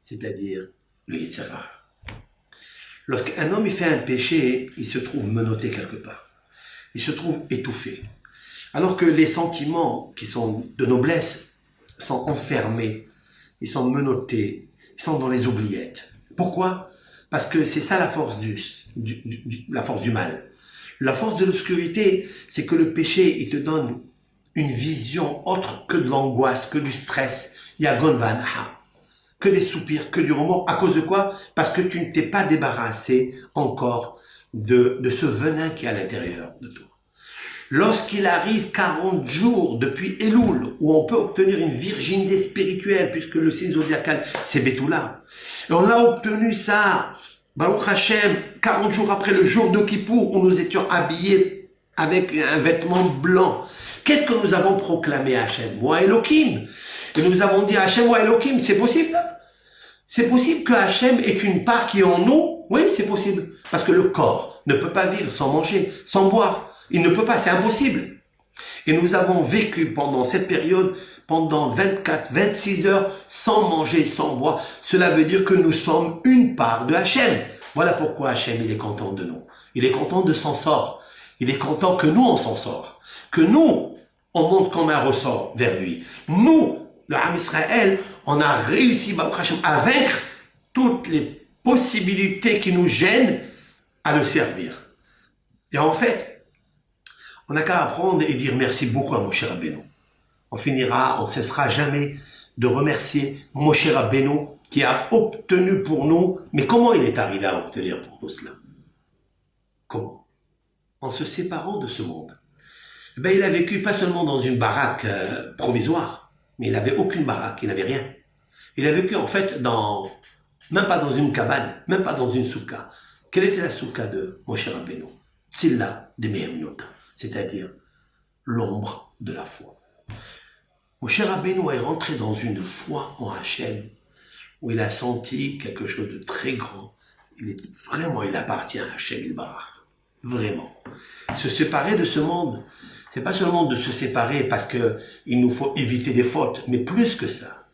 c'est-à-dire le Yetzer Hara. Lorsqu'un homme il fait un péché, il se trouve menotté quelque part. Il se trouve étouffé. Alors que les sentiments qui sont de noblesse sont enfermés, ils sont menottés, ils sont dans les oubliettes. Pourquoi? Parce que c'est ça la force la force du mal. La force de l'obscurité, c'est que le péché, il te donne une vision autre que de l'angoisse, que du stress. Yagon vanaha. Que des soupirs, que du remords. À cause de quoi? Parce que tu ne t'es pas débarrassé encore de ce venin qui est à l'intérieur de toi. Lorsqu'il arrive 40 jours depuis Elul, où on peut obtenir une virginité spirituelle, puisque le signe zodiacal, c'est Betula. Et on a obtenu ça, Baruch Hashem, 40 jours après le jour de Kippour, où nous étions habillés avec un vêtement blanc. Qu'est-ce que nous avons proclamé à Hashem? Moi Elohim. Et nous avons dit à Hashem, moi Elohim, c'est possible? C'est possible que Hashem ait une part qui est en nous? Oui, c'est possible. Parce que le corps ne peut pas vivre sans manger, sans boire. Il ne peut pas, c'est impossible. Et nous avons vécu pendant cette période, pendant 24, 26 heures, sans manger, sans boire. Cela veut dire que nous sommes une part de Hachem. Voilà pourquoi Hachem, il est content de nous. Il est content de s'en sort. Il est content que nous, on s'en sort. Que nous, on monte comme un ressort vers lui. Nous, le Ham Israël, on a réussi, Baruch Hashem, à vaincre toutes les possibilités qui nous gênent à le servir. Et en fait, on n'a qu'à apprendre et dire merci beaucoup à Moshe Rabbeinu. On cessera jamais de remercier Moshe Rabbeinu qui a obtenu pour nous. Mais comment il est arrivé à obtenir pour nous cela? Comment? En se séparant de ce monde. Eh bien, il a vécu pas seulement dans une baraque provisoire, mais il n'avait aucune baraque, il n'avait rien. Il a vécu en fait même pas dans une cabane, même pas dans une souka. Quelle était la souka de Moshe Rabbeinu? Tzilla de Mehemnot, c'est-à-dire l'ombre de la foi. Moshe Rabbeinu est rentré dans une foi en Hachem, où il a senti quelque chose de très grand. Il appartient à Hachem Yitbarach. Vraiment. Se séparer de ce monde, C'est pas seulement de se séparer parce que il nous faut éviter des fautes, mais plus que ça.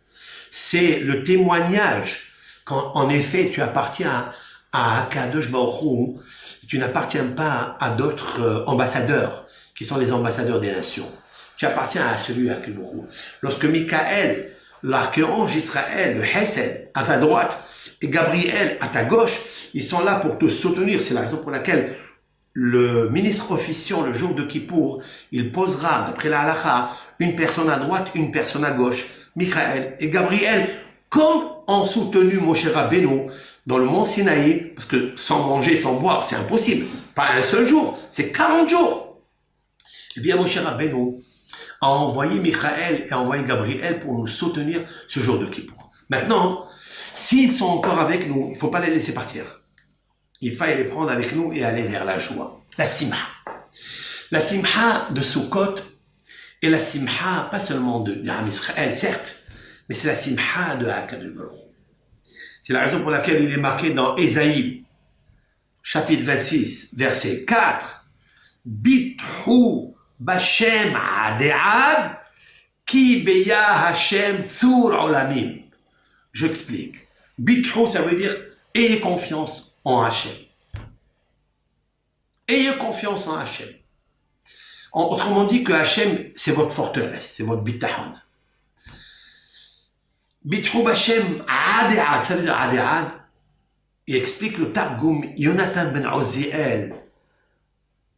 C'est le témoignage quand, en effet, tu appartiens à Akadosh Baruch Hu, tu n'appartiens pas à d'autres ambassadeurs, qui sont les ambassadeurs des nations. Tu appartiens à celui à Akadosh Baruch Hu. Lorsque Michael, l'archange Israël, le Hesed, à ta droite, et Gabriel, à ta gauche, ils sont là pour te soutenir. C'est la raison pour laquelle le ministre officiant, le jour de Kippour, il posera, d'après la halakha, une personne à droite, une personne à gauche, Michael et Gabriel, comme ont soutenu Moshe Rabbeinu dans le mont Sinaï, parce que sans manger, sans boire, c'est impossible. Pas un seul jour, c'est 40 jours. Eh bien, Moshe Rabbeinu a envoyé Michael et a envoyé Gabriel pour nous soutenir ce jour de Kippour. Maintenant, s'ils sont encore avec nous, il ne faut pas les laisser partir. Il fallait les prendre avec nous et aller vers la joie. La simha. La simha de Sukkot et la simha, pas seulement de Am Israël, certes, mais c'est la simha de Akadosh Baruch Hu. C'est la raison pour laquelle il est marqué dans Ésaïe, chapitre 26, verset 4, Bithu Bashem Adead, Ki Beya Hashem Tsur Olamim. J'explique. Bithu, ça veut dire ayez confiance en Hachem. Ayez confiance en Hachem. Autrement dit que Hachem, c'est votre forteresse, c'est votre bitahon. Bithu Bashem Adead, ça veut dire Adead. Il explique le Targum Yonatan ben Oziel.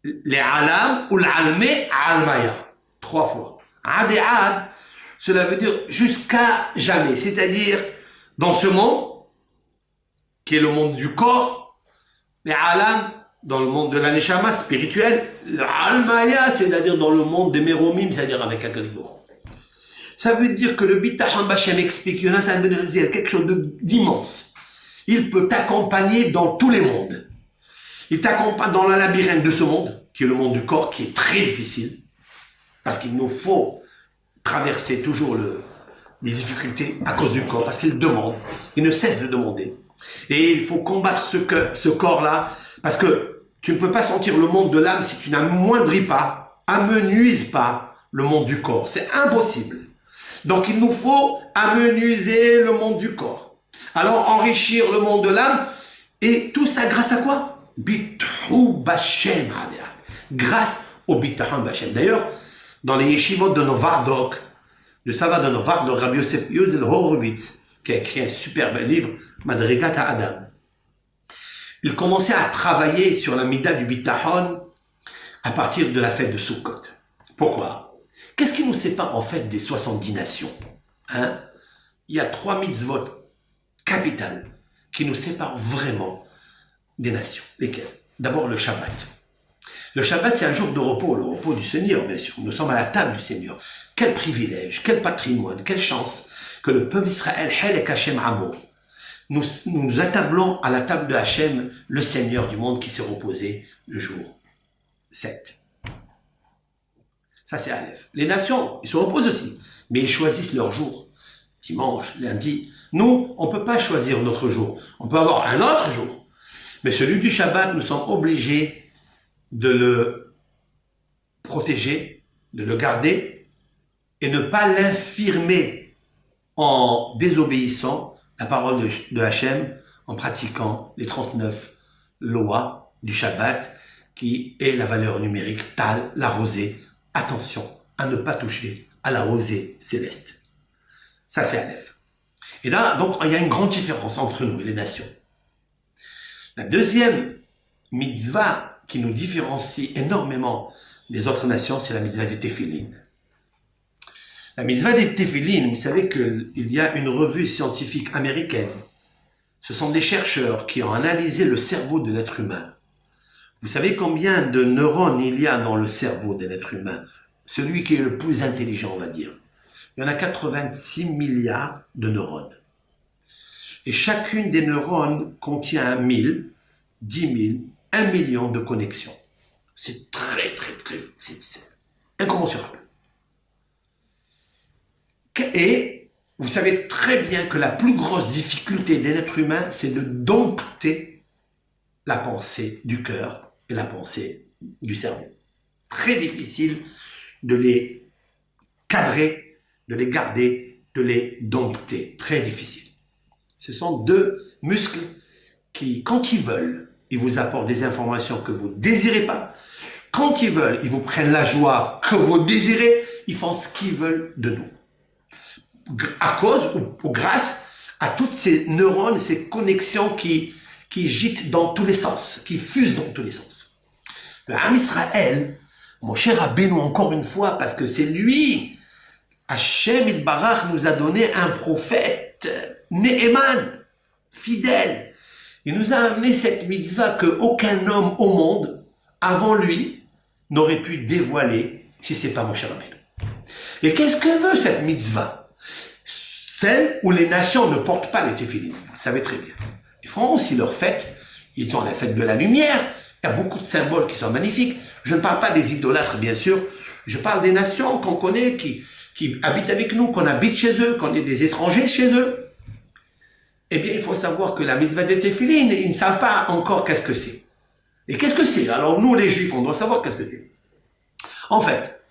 Les alam ou l'almé almaya. 3 fois. Adead, cela veut dire jusqu'à jamais. C'est-à-dire, dans ce monde, qui est le monde du corps, les alam, dans le monde de la neshama spirituelle, l'almaya, c'est-à-dire dans le monde des méromim, c'est-à-dire avec un cadeau. Ça veut dire que le bitachon Bachem explique, Yonatan ben Oziel, quelque chose d'immense. Il peut t'accompagner dans tous les mondes. Il t'accompagne dans la labyrinthe de ce monde, qui est le monde du corps, qui est très difficile, parce qu'il nous faut traverser toujours les difficultés à cause du corps, parce qu'il demande, il ne cesse de demander. Et il faut combattre ce corps-là, parce que tu ne peux pas sentir le monde de l'âme si tu n'amoindris pas, amenuises pas le monde du corps. C'est impossible. Donc il nous faut amenuiser le monde du corps. Alors enrichir le monde de l'âme, et tout ça grâce à quoi? Bithu Bashem, grâce au Bitachon Bashem. D'ailleurs, dans les yeshivot de Novardok, le Sava de Novardok, Rabbi Yosef Yozel Horowitz, qui a écrit un superbe livre, Madrigat Adam, il commençait à travailler sur la Mida du Bitachon à partir de la fête de Sukkot. Pourquoi? Qu'est-ce qui nous sépare en fait des 70 nations? Il y a 3 mitzvot capitales qui nous séparent vraiment des nations. Lesquelles? D'abord le Shabbat. Le Shabbat, c'est un jour de repos, le repos du Seigneur, bien sûr. Nous sommes à la table du Seigneur. Quel privilège, quel patrimoine, quelle chance que le peuple d'Israël, Helek Hashem Amo, nous attablons à la table de Hashem, le Seigneur du monde qui s'est reposé le jour 7. Ça, c'est Aleph. Les nations, ils se reposent aussi, mais ils choisissent leur jour. Dimanche, lundi. Nous, on ne peut pas choisir notre jour. On peut avoir un autre jour. Mais celui du Shabbat, nous sommes obligés de le protéger, de le garder, et ne pas l'infirmer en désobéissant la parole de Hachem, en pratiquant les 39 lois du Shabbat, qui est la valeur numérique, Tal, la rosée. Attention à ne pas toucher à la rosée céleste. Ça, c'est Aleph. Et là, donc, il y a une grande différence entre nous et les nations. La deuxième mitzvah qui nous différencie énormément des autres nations, c'est la mitzvah des téphilines. La mitzvah des téphilines, vous savez qu'il y a une revue scientifique américaine. Ce sont des chercheurs qui ont analysé le cerveau de l'être humain. Vous savez combien de neurones il y a dans le cerveau de l'être humain? Celui qui est le plus intelligent, on va dire. Il y en a 86 milliards de neurones. Et chacune des neurones contient 1000, 10 000, 1 million de connexions. C'est c'est incommensurable. Et vous savez très bien que la plus grosse difficulté de l'être humain, c'est de dompter la pensée du cœur et la pensée du cerveau. Très difficile de les cadrer, de les garder, de les dompter. Très difficile. Ce sont deux muscles qui, quand ils veulent, ils vous apportent des informations que vous ne désirez pas. Quand ils veulent, ils vous prennent la joie que vous désirez. Ils font ce qu'ils veulent de nous. À cause ou grâce à toutes ces neurones, ces connexions qui gîtent dans tous les sens, qui fusent dans tous les sens. Le Ham Israël, mon cher Rabbeinu, encore une fois, parce que c'est lui, Hachem Itbarach nous a donné un prophète, Ne'eman, fidèle. Il nous a amené cette mitzvah que aucun homme au monde, avant lui, n'aurait pu dévoiler si c'est pas mon cher Rabbeinu. Et qu'est-ce que veut cette mitzvah? Celle où les nations ne portent pas les téphilines, vous le savez très bien. Ils font aussi leur fête, ils ont la fête de la lumière, il y a beaucoup de symboles qui sont magnifiques. Je ne parle pas des idolâtres, bien sûr, je parle des nations qu'on connaît, qui habitent avec nous, qu'on habite chez eux, qu'on est des étrangers chez eux. Eh bien, il faut savoir que la mitzvah des téphilines, ils ne savent pas encore qu'est-ce que c'est. Et qu'est-ce que c'est? Alors nous, les juifs, on doit savoir qu'est-ce que c'est. En fait,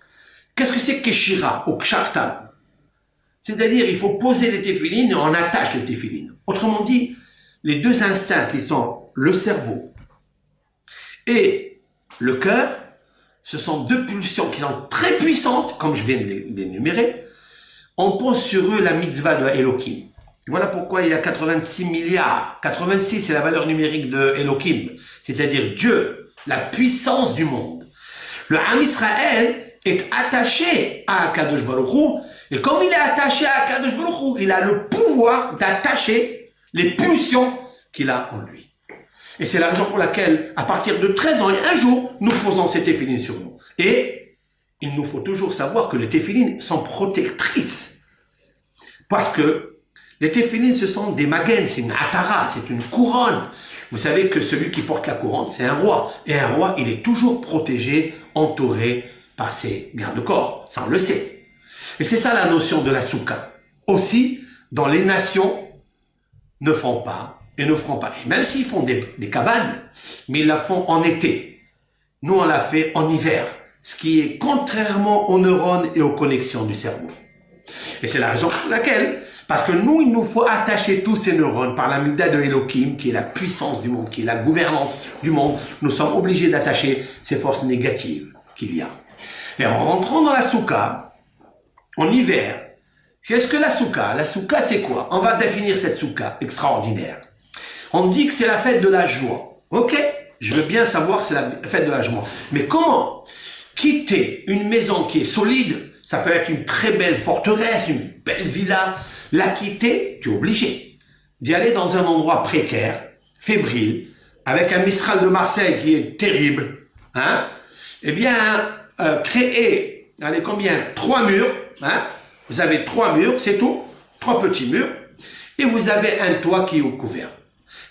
qu'est-ce que c'est Keshira ou Kshartan? C'est-à-dire, il faut poser les téphilines et on attache les téphilines. Autrement dit, les deux instincts qui sont le cerveau et le cœur, ce sont deux pulsions qui sont très puissantes, comme je viens de les énumérer. On pose sur eux la mitzvah de Elohim. Voilà pourquoi il y a 86 milliards. 86, c'est la valeur numérique de Elohim, c'est-à-dire Dieu, la puissance du monde. Le Ham Israël est attaché à Akadosh Baruch Hu, et comme il est attaché à Akadosh Baruch Hu, il a le pouvoir d'attacher les pulsions qu'il a en lui. Et c'est la raison pour laquelle, à partir de 13 ans et un jour, nous posons ces téphilines sur nous. Et il nous faut toujours savoir que les téphilines sont protectrices. Parce que les téphilines, ce sont des magen, c'est une atara, c'est une couronne. Vous savez que celui qui porte la couronne, c'est un roi. Et un roi, il est toujours protégé, entouré par ses garde-corps. Ça, on le sait. Et c'est ça la notion de la soukha. Aussi, dans les nations, ne font pas et ne feront pas. Et même s'ils font des cabanes, mais ils la font en été. Nous, on la fait en hiver. Ce qui est contrairement aux neurones et aux connexions du cerveau. Et c'est la raison pour laquelle, parce que nous, il nous faut attacher tous ces neurones par la mitzvah de Elohim, qui est la puissance du monde, qui est la gouvernance du monde. Nous sommes obligés d'attacher ces forces négatives qu'il y a. Et en rentrant dans la soukha, en hiver, qu'est-ce que la soukha? La soukha, c'est quoi? On va définir cette soukha extraordinaire. On dit que c'est la fête de la joie. Ok, je veux bien savoir que c'est la fête de la joie. Mais comment quitter une maison qui est solide? Ça peut être une très belle forteresse, une belle villa. La quitter, tu es obligé d'y aller dans un endroit précaire, fébrile, avec un Mistral de Marseille qui est terrible. Hein? Eh bien, créer, allez, combien? 3 murs. Hein? Vous avez 3 murs, c'est tout. 3 petits murs. Et vous avez un toit qui est couvert.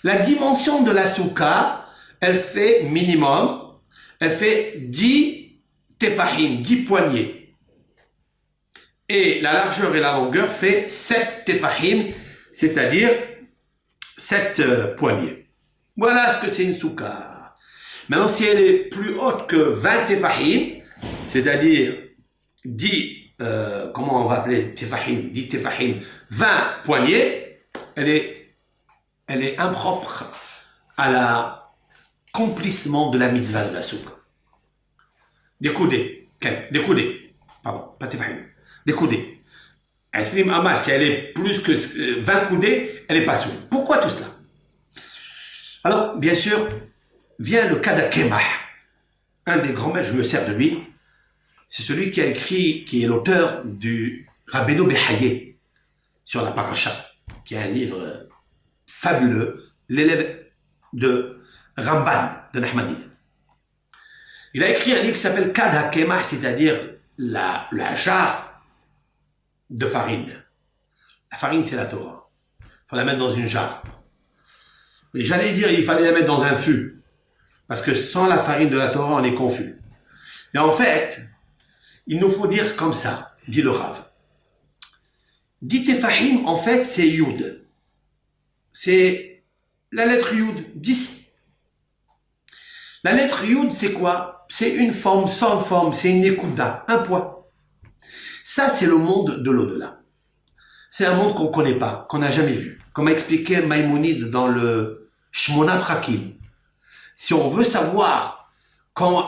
La dimension de la soukha, elle fait minimum, elle fait 10 tefahim, 10 poignées. Et la largeur et la longueur fait 7 tefahim, c'est-à-dire 7 poignées. Voilà ce que c'est une soukha. Maintenant, si elle est plus haute que 20 tefahim, c'est-à-dire 10, comment on va appeler tefahim, 10 tefahim, 20 poignées, elle est impropre à l'accomplissement de la mitzvah de la soukha. Des coudées, pardon, pas tefahim. Des coudées. Eslim Amas, si elle est plus que 20 coudées, elle n'est pas souple. Pourquoi tout cela? Alors, bien sûr, vient le cas d'Akemah. Un des grands maîtres, je me sers de lui. C'est celui qui a écrit, qui est l'auteur du Rabbeinu Behaye sur la paracha, qui est un livre fabuleux, l'élève de Ramban, de Nahmanide. Il a écrit un livre qui s'appelle Kad HaKemah, c'est-à-dire la jarre de farine. La farine, c'est la Torah. Il faut la mettre dans une jarre. Mais j'allais dire, il fallait la mettre dans un fût. Parce que sans la farine de la Torah, on est confus. Et en fait, il nous faut dire comme ça, dit le Rav. Dit Tefahim, en fait, c'est Yud. C'est la lettre Yud, 10. La lettre Yud, c'est quoi? C'est une forme sans forme, c'est une Nekuda, un point. Ça, c'est le monde de l'au-delà. C'est un monde qu'on ne connaît pas, qu'on n'a jamais vu. Comme a expliqué Maïmonide dans le Shmona Prakim. Si on veut savoir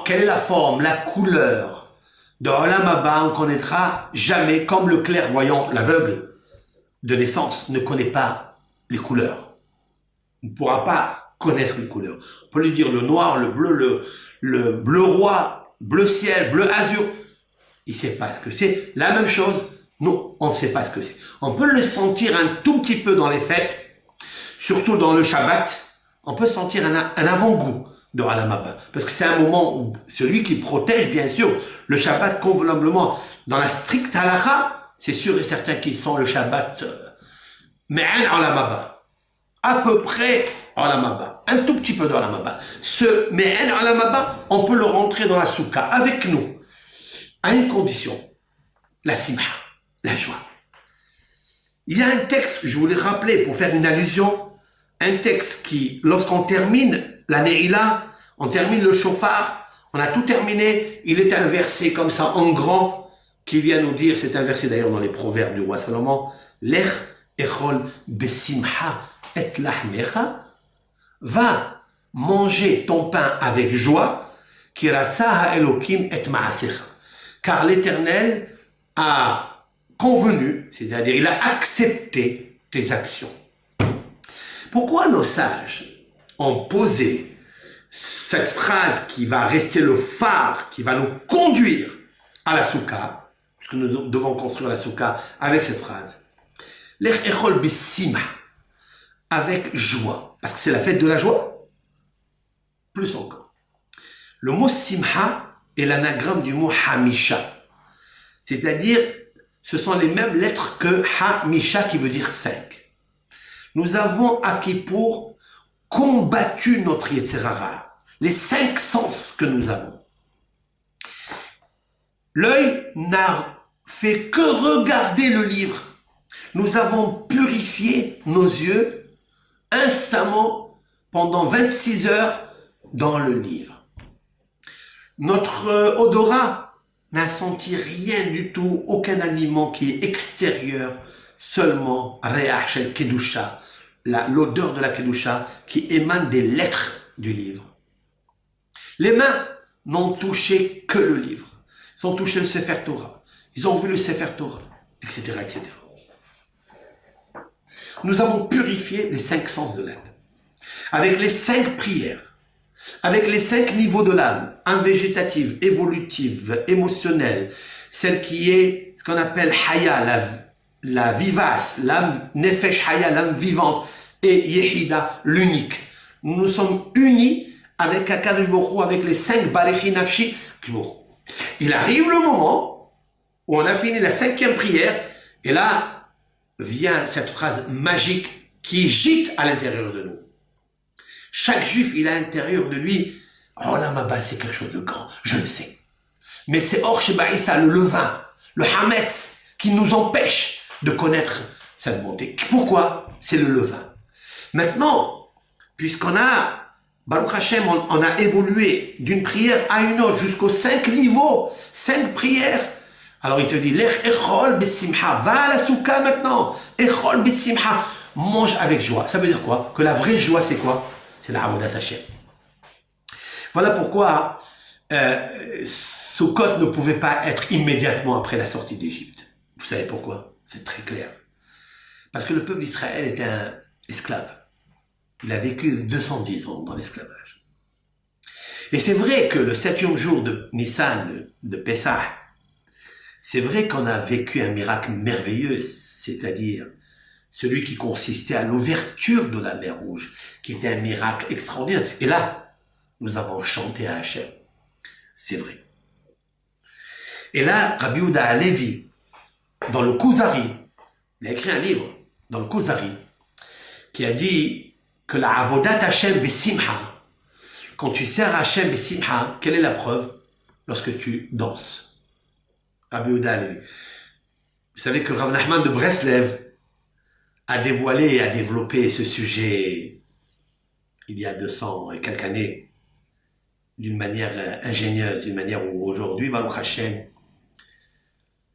quelle est la forme, la couleur de Olam Haba, on ne connaîtra jamais, comme le clairvoyant, l'aveugle de naissance, ne connaît pas les couleurs. On ne pourra pas connaître les couleurs. On peut lui dire le noir, le bleu roi, bleu ciel, bleu azur. Il ne sait pas ce que c'est. La même chose, nous, on ne sait pas ce que c'est. On peut le sentir un tout petit peu dans les fêtes, surtout dans le Shabbat. On peut sentir un avant-goût de Olam Haba. Parce que c'est un moment où celui qui protège, bien sûr, le Shabbat convenablement. Dans la stricte halakha, c'est sûr et certain qu'il sent le Shabbat. Mais un Olam Haba. À peu près Olam Haba. Un tout petit peu de Olam Haba. Ce mais un Olam Haba, on peut le rentrer dans la soukha avec nous. À une condition. La simha. La joie. Il y a un texte que je voulais rappeler pour faire une allusion. Un texte qui, lorsqu'on termine la Ne'ila, on termine le shofar, on a tout terminé, il est un verset comme ça en grand qui vient nous dire, c'est un verset d'ailleurs dans les proverbes du roi Salomon, Lech echol besimha et lahmecha, va manger ton pain avec joie, ki ratza ha'elokim et ma'asecha, car l'Éternel a convenu, c'est-à-dire il a accepté tes actions. Pourquoi nos sages ont posé cette phrase qui va rester le phare, qui va nous conduire à la soukha, puisque nous devons construire la soukha avec cette phrase. Lech echol besimha, avec joie, parce que c'est la fête de la joie. Plus encore. Le mot simha est l'anagramme du mot hamisha, c'est-à-dire ce sont les mêmes lettres que hamisha qui veut dire 5. Nous avons à Kippour combattu notre Yetzirara, les 5 sens que nous avons. L'œil n'a fait que regarder le livre. Nous avons purifié nos yeux instamment pendant 26 heures dans le livre. Notre odorat n'a senti rien du tout, aucun aliment qui est extérieur, seulement Re'ah shel Kedusha, l'odeur de la Kedusha qui émane des lettres du livre. Les mains n'ont touché que le livre. Ils ont touché le Sefer Torah. Ils ont vu le Sefer Torah, etc., etc. Nous avons purifié les 5 sens de l'être. Avec les 5 prières, avec les 5 niveaux de l'âme, un végétative, évolutive, émotionnelle, celle qui est ce qu'on appelle Haya, la vivace, l'âme Nefesh Haya, l'âme vivante, et Yehida, l'unique. Nous nous sommes unis avec Akadosh Baruch Hu, avec les 5 Barechi Nafshi. Il arrive le moment où on a fini la 5e prière, et là vient cette phrase magique qui gîte à l'intérieur de nous. Chaque juif, il a à l'intérieur de lui, Olam Haba, c'est quelque chose de grand, je le sais. Mais c'est Or Shebaïsa, le levain, le Hametz, qui nous empêche de connaître cette bonté. Pourquoi? C'est le levain. Maintenant, puisqu'on a, Baruch Hashem, on a évolué d'une prière à une autre jusqu'aux 5 niveaux, 5 prières. Alors il te dit, Lech echol besimha, va à la soukha maintenant, echol besimha, mange avec joie. Ça veut dire quoi? Que la vraie joie, c'est quoi? C'est la Avodat Hashem. Voilà pourquoi Sukkot ne pouvait pas être immédiatement après la sortie d'Égypte. Vous savez pourquoi? C'est très clair. Parce que le peuple d'Israël était un esclave. Il a vécu 210 ans dans l'esclavage. Et c'est vrai que le 7e jour de Nissan, de Pessah, c'est vrai qu'on a vécu un miracle merveilleux, c'est-à-dire celui qui consistait à l'ouverture de la mer Rouge, qui était un miracle extraordinaire. Et là, nous avons chanté à Hachem. C'est vrai. Et là, Rabbi Yehuda Halevi, dans le Kuzari, il a écrit un livre, dans le Kuzari, qui a dit que la Avodat Hashem Besimha, quand tu sers Hashem Besimha, quelle est la preuve? Lorsque tu danses. Rabbi Yehuda Halevi. Vous savez que Rav Nachman de Breslev a dévoilé et a développé ce sujet il y a 200 et quelques années. d'une manière ingénieuse, d'une manière où aujourd'hui, Baruch Hashem,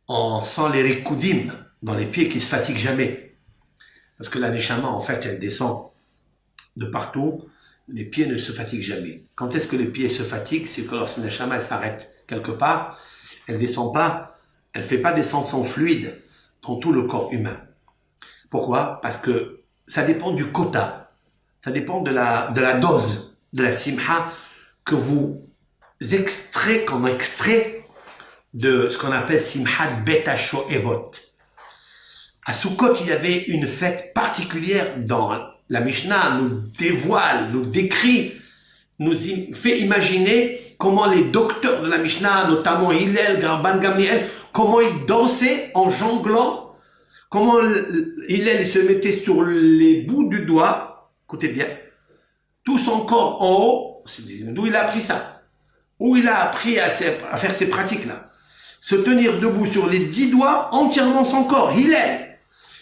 on sent les rikoudim dans les pieds qui se fatiguent jamais. Parce que la neshama, en fait, elle descend de partout, les pieds ne se fatiguent jamais. Quand est-ce que les pieds se fatiguent? C'est que lorsque la neshama s'arrête quelque part, elle descend pas, elle fait pas descendre son fluide dans tout le corps humain. Pourquoi? Parce que ça dépend du quota, ça dépend de la dose, de la simha que vous qu'on extrait de ce qu'on appelle simhat beta shoevot. À Sukkot, il y avait une fête particulière dans la Mishnah, nous dévoile, nous décrit, nous fait imaginer comment les docteurs de la Mishnah, notamment Hillel, Rabban Gamliel, comment ils dansaient en jonglant, comment Hillel se mettait sur les bouts du doigt, écoutez bien, tout son corps en haut, d'où il a appris ça, où il a appris à faire ces pratiques-là, se tenir debout sur les 10 doigts, entièrement son corps, Hillel,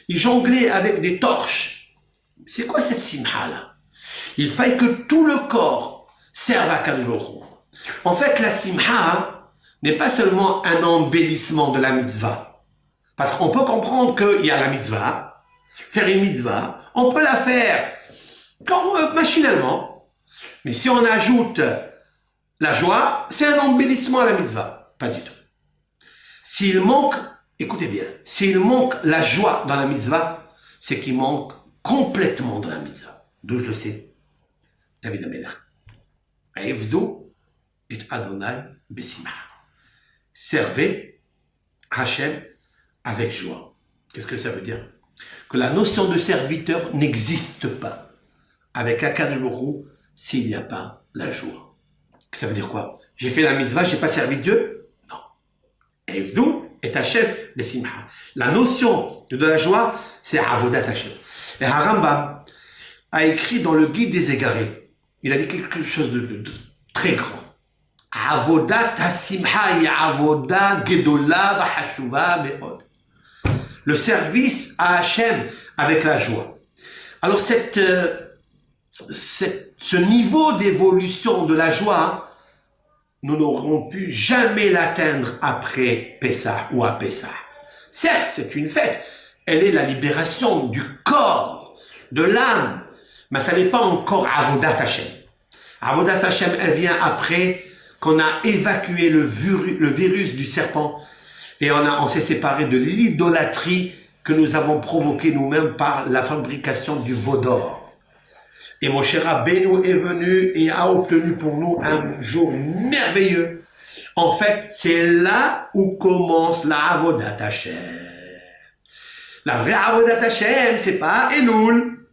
il jonglait avec des torches. C'est quoi cette simha-là? Il fallait que tout le corps serve à Kadosh Baruch Hu. En fait, la simha n'est pas seulement un embellissement de la mitzvah. Parce qu'on peut comprendre qu'il y a la mitzvah, faire une mitzvah, on peut la faire machinalement. Mais si on ajoute la joie, c'est un embellissement à la mitzvah. Pas du tout. S'il manque, écoutez bien, s'il manque la joie dans la mitzvah, c'est qu'il manque complètement de la mitzvah. D'où je le sais? David Amelach. Evdu et Adonai besimha. Servez Hachem avec joie. Qu'est-ce que ça veut dire? Que la notion de serviteur n'existe pas avec Akadosh Baruch Hu s'il n'y a pas la joie. Ça veut dire quoi? J'ai fait la mitzvah, j'ai pas servi Dieu? Non. Evdu et Hachem besimha. La notion de la joie, c'est Avodat Hachem. Et Harambam a écrit dans le Guide des égarés, il a dit quelque chose de très grand. Avodat hasimha hi avoda gedola v'hashuva me'od. Le service à Hachem avec la joie. Alors ce niveau d'évolution de la joie, nous n'aurons pu jamais l'atteindre après Pessah ou à Pessah. Certes, c'est une fête. Elle est la libération du corps, de l'âme. Mais ça n'est pas encore Avodat Hashem. Avodat Hashem, elle vient après qu'on a évacué le virus du serpent et on s'est séparé de l'idolâtrie que nous avons provoquée nous-mêmes par la fabrication du veau d'or. Et mon cher Rabbeinu est venu et a obtenu pour nous un jour merveilleux. En fait, c'est là où commence la Avodat Hashem. La vraie Avodat Hashem, c'est pas Elul,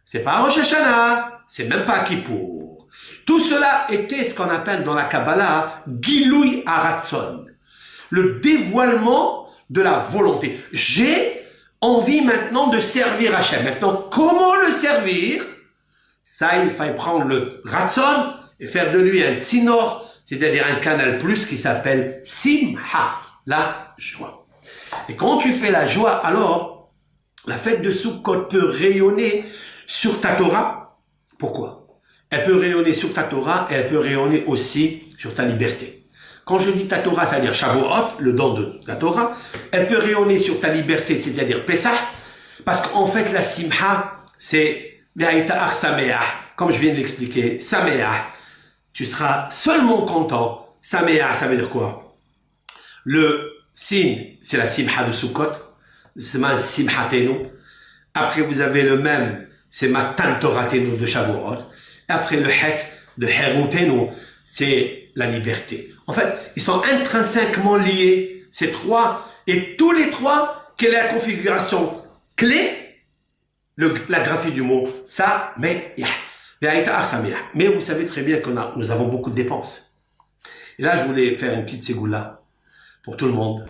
c'est pas Rosh Hashanah, c'est même pas Kippour. Tout cela était ce qu'on appelle dans la Kabbalah Giloui Haratzon, le dévoilement de la volonté. J'ai envie maintenant de servir Hachem. Maintenant, comment le servir? Ça, il fallait prendre le Ratzon et faire de lui un tsinor, c'est-à-dire un canal plus qui s'appelle Simha, la joie. Et quand tu fais la joie, alors, la fête de Sukkot peut rayonner sur ta Torah. Pourquoi? Elle peut rayonner sur ta Torah et elle peut rayonner aussi sur ta liberté. Quand je dis ta Torah, c'est-à-dire Shavuot, le don de ta Torah, elle peut rayonner sur ta liberté, c'est-à-dire Pessah, parce qu'en fait, la Simha, c'est Ve'aita Sameach, comme je viens de l'expliquer, Sameach. Tu seras seulement content. Sameach, ça veut dire quoi? Le Sin, c'est la Simha de Sukkot, c'est ma Simhatenu. Après, vous avez le même, c'est ma Tantoratenu de Shavuot. Après le Het de Herutenu, c'est la liberté. En fait, ils sont intrinsèquement liés, ces trois, et tous les trois, quelle est la configuration clé? La graphie du mot Sameach. Mais vous savez très bien que nous avons beaucoup de dépenses. Et là, je voulais faire une petite ségoula pour tout le monde.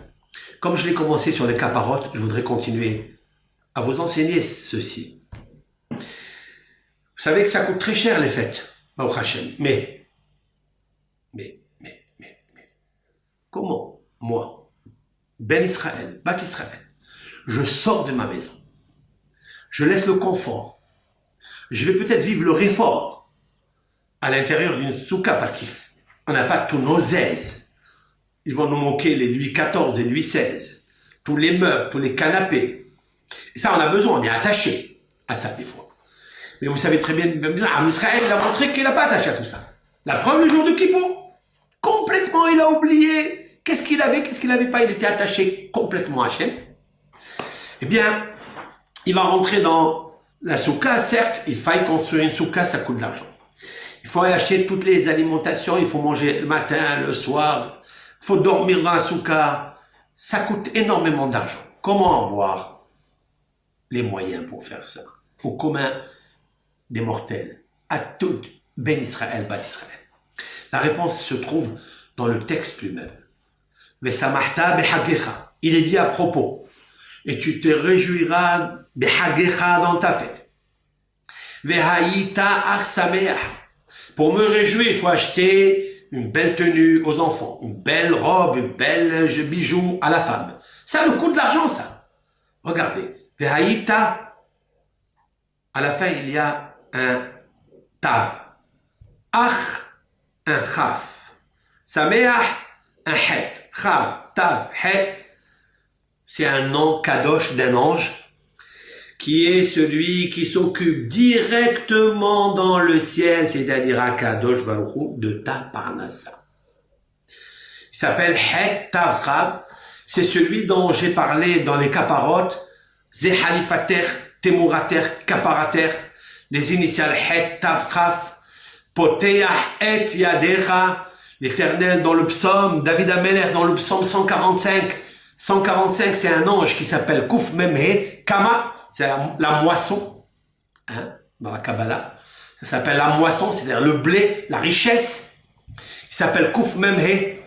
Comme je l'ai commencé sur les caparottes, je voudrais continuer à vous enseigner ceci. Vous savez que ça coûte très cher les fêtes, Baruch Hashem. Mais, comment, moi, Ben Israël, Bat Israël, je sors de ma maison, je laisse le confort, je vais peut-être vivre le réfort à l'intérieur d'une soukha parce qu'il On n'a pas tous nos aises. Ils vont nous moquer les Louis XIV et Louis XVI. Tous les meubles, tous les canapés. Et ça, on a besoin, on est attaché à ça des fois. Mais vous savez très bien, Israël a montré qu'il n'a pas attaché à tout ça. La preuve, le jour de Kippour, complètement, il a oublié. Qu'est-ce qu'il avait pas? Il était attaché complètement à Hachem. Eh bien, il va rentrer dans la soukha. Certes, il faille construire une soukha, ça coûte de l'argent. Il faut acheter toutes les alimentations, il faut manger le matin, le soir, il faut dormir dans la soukha. Ça coûte énormément d'argent. Comment avoir les moyens pour faire ça? Au commun des mortels, à tout Ben Israël, Bat Israël. La réponse se trouve dans le texte lui-même. Vesamachta behagecha. Il est dit à propos. Et tu te réjouiras behagecha dans ta fête. Vehaïta arsameach. Pour me réjouir, il faut acheter une belle tenue aux enfants, une belle robe, une belle bijou à la femme. Ça nous coûte de l'argent, ça. Regardez. Vehaïta. À la fin, il y a un tav. Ach, un chaf. Sameach, un het. Chav, tav, het. C'est un nom kadosh d'un ange qui est celui qui s'occupe directement dans le ciel, c'est-à-dire à Kadosh Baruch Hu, de ta parnassa. Il s'appelle Het Tav Chav. C'est celui dont j'ai parlé dans les caparotes. Zehalifater, Temurater, Kaparater. Les initiales Het Tav Chav. Poteach et Yadecha. L'Éternel dans le psaume, David Ameler dans le psaume 145. 145, c'est un ange qui s'appelle Kouf Memhe Kama. C'est la moisson, hein, dans la Kabbalah. Ça s'appelle la moisson, c'est-à-dire le blé, la richesse. Il s'appelle Kouf Memhe.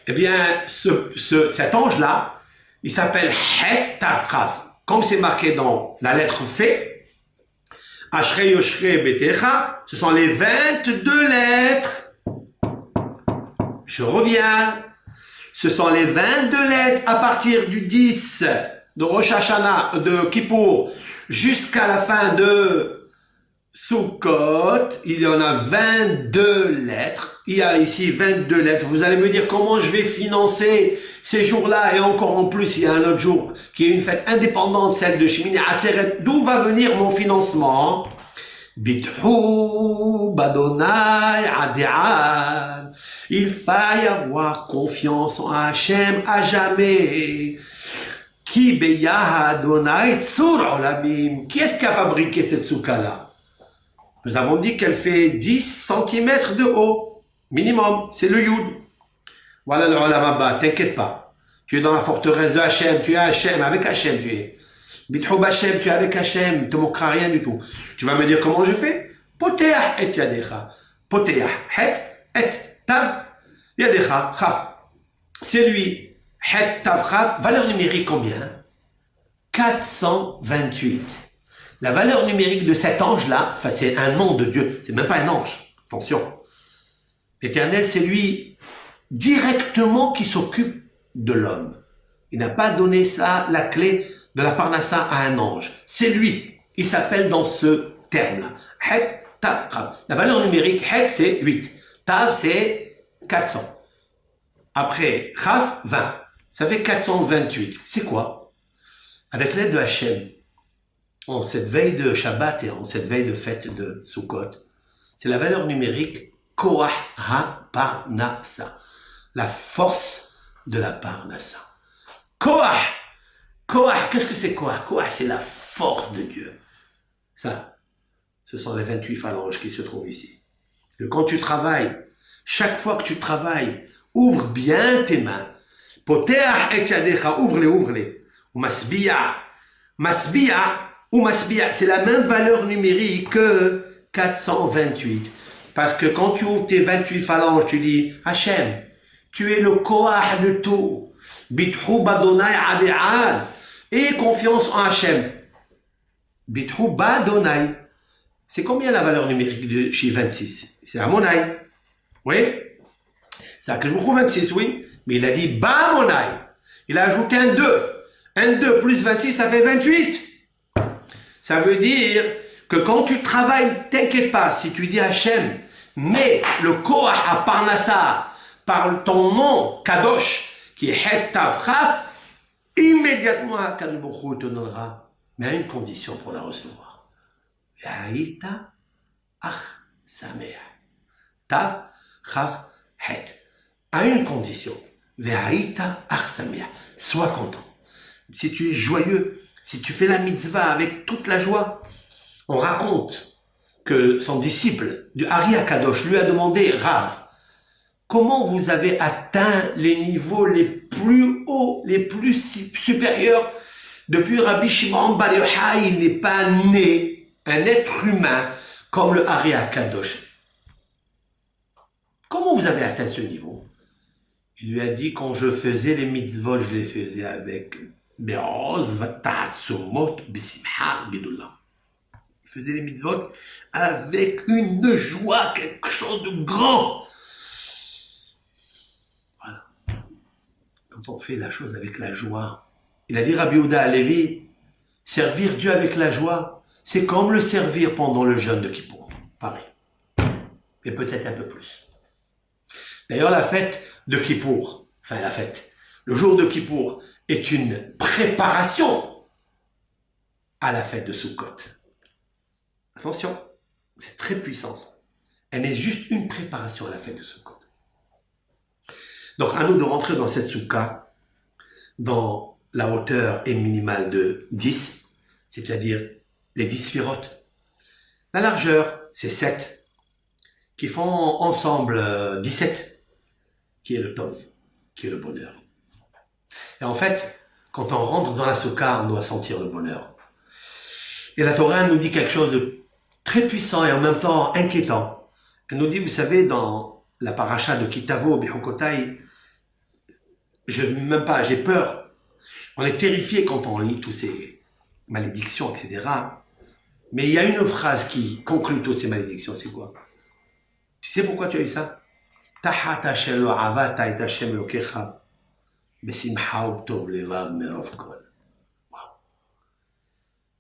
Eh bien, cet ange-là, il s'appelle Het Tav Chav. Comme c'est marqué dans la lettre F, Ashrei Yoshre Betecha, ce sont les 22 lettres. Je reviens. Ce sont les 22 lettres à partir du 10 de Rosh Hashanah, de Kippour, jusqu'à la fin de Sukkot. Il y en a 22 lettres. Il y a ici 22 lettres. Vous allez me dire comment je vais financer ces jours-là. Et encore en plus, il y a un autre jour qui est une fête indépendante, celle de Shemini Atzeret. D'où va venir mon financement? Bithu Badonai Adi'ad. Il faille avoir confiance en Hachem à jamais. Qui beya Adonai Tzur Olamim. Qui est-ce qui a fabriqué cette soukha-là? Nous avons dit qu'elle fait 10 cm de haut. Minimum. C'est le Yud. Voilà le Olam Haba. T'inquiète pas. Tu es dans la forteresse de Hachem. Tu es Hachem. Avec Hachem, tu es. Bithoub Hachem, tu es avec Hachem, ne te moquera rien du tout. Tu vas me dire comment je fais? Poteach et yadecha. Poteach, het, et, tav, yadecha, chaf. C'est lui. Het, tav, chaf. Valeur numérique combien? 428. La valeur numérique de cet ange-là, enfin c'est un nom de Dieu, c'est même pas un ange. Attention. L'Éternel, c'est lui directement qui s'occupe de l'homme. Il n'a pas donné ça, la clé de la parnassa à un ange. C'est lui. Il s'appelle dans ce terme-là. Het, tav, chav. La valeur numérique, het, c'est 8. Tav, c'est 400. Après, chav, 20. Ça fait 428. C'est quoi? Avec l'aide de Hachem, en cette veille de Shabbat et en cette veille de fête de Sukkot, c'est la valeur numérique Koach ha-parnassa. La force de la parnassa. Koach. Koach, qu'est-ce que c'est Koach? Koach, c'est la force de Dieu. Ça, ce sont les 28 phalanges qui se trouvent ici. Et quand tu travailles, chaque fois que tu travailles, ouvre bien tes mains. Poteach et yadecha, ouvre-les, ouvre-les. Ou masbiya. Masbiya ou masbiya, c'est la même valeur numérique que 428. Parce que quand tu ouvres tes 28 phalanges, tu dis, Hachem, tu es le Koach de tout. Bithu Badonai Adi'ad. Et confiance en Hachem. Bithu Badonai. C'est combien la valeur numérique de chez 26? C'est Amonai. Oui? C'est à que je me trouve 26, oui. Mais il a dit Bamonai. Il a ajouté un 2. Un 2 plus 26, ça fait 28. Ça veut dire que quand tu travailles, t'inquiète pas. Si tu dis Hachem, Mais le Koach à Parnassa, par ton nom, Kadosh, qui est Het Tav Chaf, immédiatement Akadosh Baruch Hu te donnera, mais à une condition pour la recevoir. Ve'aïta ach sameach. Tav Chaf Het. À une condition. Ve'aïta ach sameach. Sois content. Si tu es joyeux, si tu fais la mitzvah avec toute la joie, on raconte que son disciple, du Ari Akadosh, lui a demandé, Rav, comment vous avez atteint les niveaux les plus hauts, les plus supérieurs depuis Rabbi Shimon Bar Yochai, il n'est pas né un être humain comme le Ari Akadosh. Comment vous avez atteint ce niveau? Il lui a dit, quand je faisais les mitzvot, je les faisais avec Be'oz, Vata'atzumot, Besimha, Bidullah. Il faisait les mitzvot avec une joie, quelque chose de grand. Voilà. Quand on fait la chose avec la joie, il a dit Rabbi Yehuda Halevi, servir Dieu avec la joie, c'est comme le servir pendant le jeûne de Kippour. Pareil. Et peut-être un peu plus. D'ailleurs, la fête de Kippour, enfin la fête, le jour de Kippour est une préparation à la fête de Sukkot. Attention, c'est très puissant. Elle est juste une préparation à la fête de Sukkot. Donc, à nous de rentrer dans cette soukha, dans la hauteur est minimale de 10, c'est-à-dire les 10 sphirotes. La largeur, c'est 7, qui font ensemble 17, qui est le tov, qui est le bonheur. Et en fait, quand on rentre dans la soukha, on doit sentir le bonheur. Et la Torah nous dit quelque chose de très puissant et en même temps inquiétant. Elle nous dit, vous savez, dans la paracha de Kitavo, Bechukotai, j'ai peur. On est terrifié quand on lit tous ces malédictions, etc. Mais il y a une phrase qui conclut toutes ces malédictions, c'est quoi? Tu sais pourquoi tu as eu ça? Tahat Hashem lo avata et Hashem lokecha besimcha u'tov levav merov kol.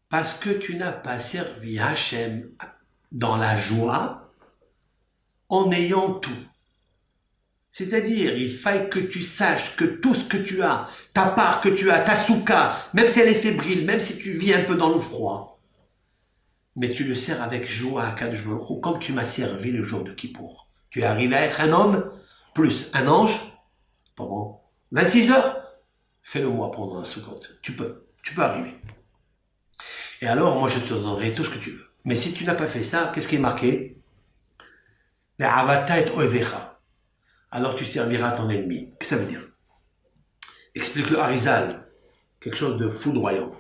Parce que tu n'as pas servi Hachem dans la joie en ayant tout. C'est-à-dire, il faille que tu saches que tout ce que tu as, ta part que tu as, ta soukha, même si elle est fébrile, même si tu vis un peu dans le froid, mais tu le sers avec joie à Kadosh Baruch Hu, comme tu m'as servi le jour de Kippour. Tu es arrivé à être un homme plus un ange pendant 26 heures. Fais-le moi pendant un Sukkot. Tu peux arriver. Et alors, moi, je te donnerai tout ce que tu veux. Mais si tu n'as pas fait ça, qu'est-ce qui est marqué? Alors tu serviras ton ennemi. Qu'est-ce que ça veut dire? Explique le Harizal. Quelque chose de foudroyant.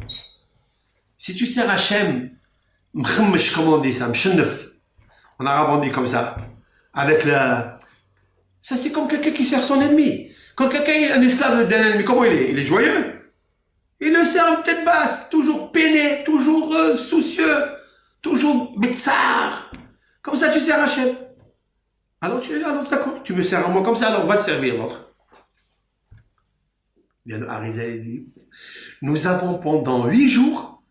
Si tu sers Hachem, comment on dit ça? En arabe, on dit comme ça. Avec la... Ça, c'est comme quelqu'un qui sert son ennemi. Quand quelqu'un est un esclave d'un ennemi, comment il est? Il est joyeux. Il le sert en tête basse, toujours peiné, toujours soucieux, toujours bitsar. Comme ça, tu sers Hachem. Alors d'accord, tu me sers à moi comme ça, alors va te servir l'autre. Bien, le Harizal dit, nous avons pendant 8 jours,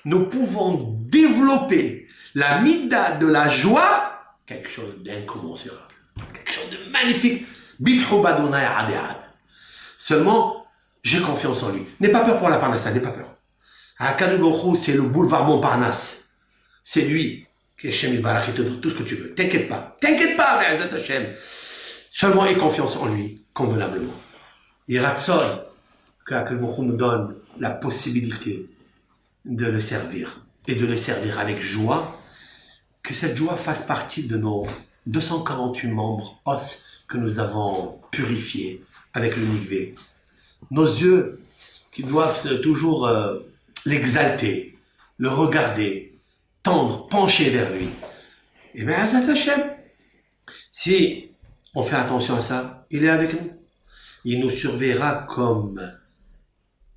nous pouvons développer la mida de la joie, quelque chose d'incommensurable, quelque chose de magnifique. Seulement, j'ai confiance en lui. N'aie pas peur pour la Parnassa, n'aie pas peur. Akadosh Baruch Hu, c'est le boulevard Montparnasse. C'est lui qui est Shem Yisbarach, il te donne tout ce que tu veux. T'inquiète pas, Be'ezrat Hashem. Seulement aie confiance en lui, convenablement. Iratson, que Akadosh Baruch Hu nous donne la possibilité de le servir, et de le servir avec joie, que cette joie fasse partie de nos 248 membres os que nous avons purifiés avec le Nikvé. Nos yeux qui doivent toujours l'exalter, le regarder, tendre, pencher vers lui. Et bien, Azat Hashem, si on fait attention à ça, il est avec nous. Il nous surveillera comme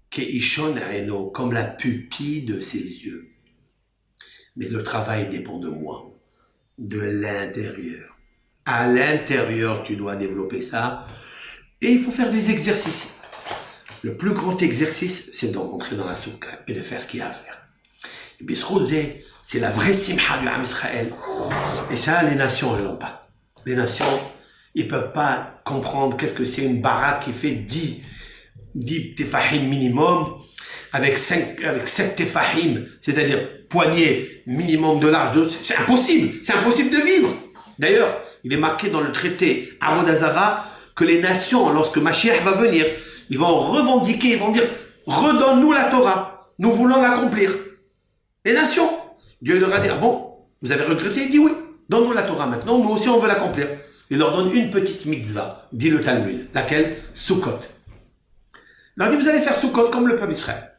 Keishon Aeno, comme la pupille de ses yeux. Mais le travail dépend de moi, de l'intérieur. À l'intérieur, tu dois développer ça. Et il faut faire des exercices. Le plus grand exercice, c'est de rentrer dans la soukha et de faire ce qu'il y a à faire. Et bien, c'est la vraie simha du Ham Israël. Et ça, les nations ne l'ont pas. les nations, ils peuvent pas comprendre qu'est-ce que c'est une baraque qui fait 10 tefahim minimum, avec 7 tefahim, c'est-à-dire poignée minimum de large. C'est impossible de vivre. D'ailleurs, il est marqué dans le traité Avodah Zarah que les nations, lorsque Mashiach va venir, ils vont revendiquer, ils vont dire, redonne-nous la Torah, nous voulons l'accomplir. Les nations, Dieu leur a dit, ah bon, vous avez regretté? Il dit oui, donne-nous la Torah maintenant, nous aussi on veut l'accomplir. Il leur donne une petite mitzvah, dit le Talmud, laquelle? Sukkot. Il leur dit, vous allez faire Sukkot comme le peuple d'Israël.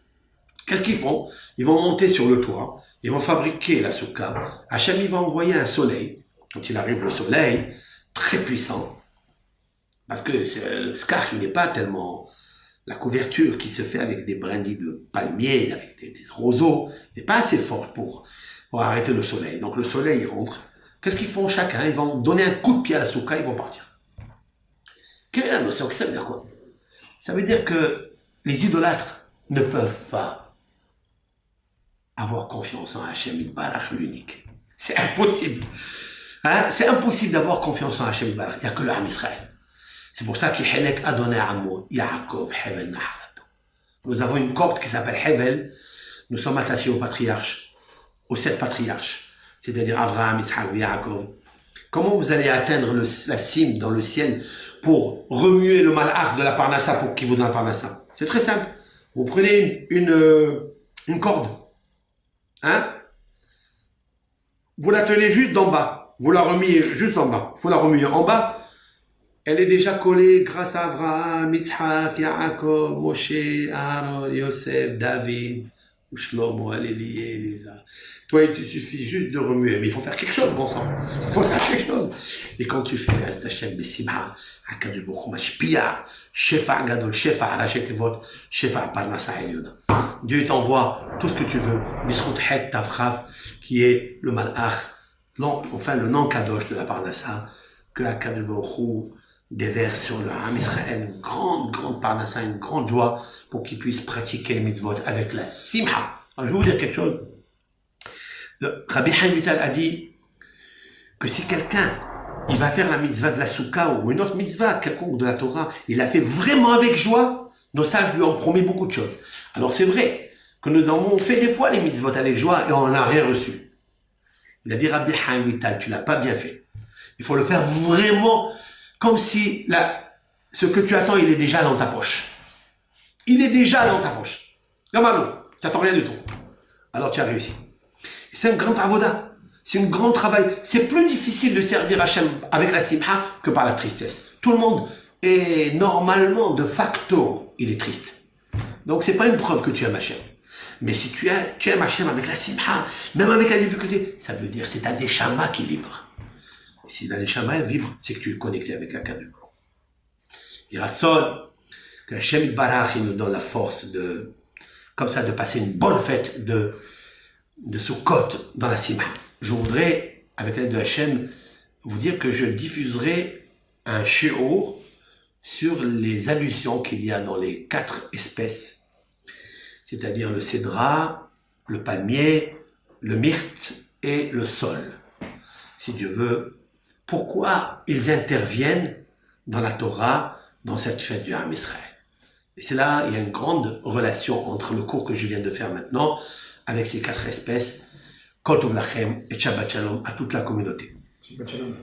Qu'est-ce qu'ils font? Ils vont monter sur le toit, ils vont fabriquer la Sukkah. Hachem, il va envoyer un soleil. Quand il arrive le soleil, très puissant, parce que le scarf, il n'est pas tellement... La couverture qui se fait avec des brindilles de palmier, avec des roseaux, n'est pas assez forte pour arrêter le soleil. Donc le soleil, il rentre. Qu'est-ce qu'ils font chacun? Ils vont donner un coup de pied à la Soukha, ils vont partir. Quelle est la notion? Ça veut dire quoi? Ça veut dire que les idolâtres ne peuvent pas avoir confiance en Hachem Yitbarach l'unique. C'est impossible. Hein? C'est impossible d'avoir confiance en Hachem Yitbarach. Il n'y a que le Ham Israël. C'est pour ça qu'il a donné à Amo, Yaakov, Hevel, Naharato. Nous avons une corde qui s'appelle Hevel. Nous sommes attachés aux patriarches, aux 7 patriarches, c'est-à-dire Abraham, Yitzhak, Yaakov. Comment vous allez atteindre la cime dans le ciel pour remuer le malach de la Parnassa pour qu'il vous donne la Parnassa? C'est très simple. Vous prenez une corde, hein? Vous la tenez juste d'en bas. Vous la remuez juste en bas. Vous la remuer en bas. Elle est déjà collée grâce à Abraham, Yitzhak, Yaakov, Moshe, Aaron, Yosef, David, Shlomo, Alélié, déjà. Toi, il te suffit juste de remuer. Mais il faut faire quelque chose, bon sang. Il faut faire quelque chose. Et quand tu fais Hachem Bessimha, Akadosh Baruch Hu Mashpia, Shefa Gadol, Shefa Arachet Evot, Shefa Parnassa Eliona. Dieu t'envoie tout ce que tu veux. Bisrout Het Tavrav, qui est le malach, enfin le nom Kadosh de la Parnassa, que Akadosh Baruch Hu déverse sur le Ham Israël une grande parnassa, une grande joie pour qu'ils puissent pratiquer les mitzvot avec la simha. Alors, je vais vous dire quelque chose. Rabbi Chaim Vital a dit que si quelqu'un, il va faire la mitzvah de la Soukha ou une autre mitzvah quelconque de la Torah, il l'a fait vraiment avec joie, nos sages lui ont promis beaucoup de choses. Alors c'est vrai que nous avons fait des fois les mitzvot avec joie et on n'a rien reçu. Il a dit Rabbi Chaim Vital, tu l'as pas bien fait. Il faut le faire vraiment comme si ce que tu attends, il est déjà dans ta poche. Il est déjà dans ta poche. Gamalo, tu n'attends rien du tout. Alors tu as réussi. C'est un grand avoda. C'est un grand travail. C'est plus difficile de servir Hachem avec la simha que par la tristesse. Tout le monde est normalement, de facto, il est triste. Donc c'est pas une preuve que tu aimes Hachem. Mais si tu aimes Hachem avec la simha, même avec la difficulté, ça veut dire c'est ta neshama qui vibre. Et si la neshama vibre, c'est que tu es connecté avec la Kadosh. Et Ratzon, que Hachem Yitbarach, il nous donne la force de passer une bonne fête de Sukkot dans la simha. Je voudrais, avec l'aide de Hachem, vous dire que je diffuserai un shiur sur les allusions qu'il y a dans les 4 espèces, c'est-à-dire le cédra, le palmier, le myrte et le sol. Si Dieu veut, pourquoi ils interviennent dans la Torah, dans cette fête du Ham Israël. Et c'est là, il y a une grande relation entre le cours que je viens de faire maintenant, avec ces 4 espèces, Kol Tov Lachem et Shabbat Shalom à toute la communauté. Shabbat Shalom.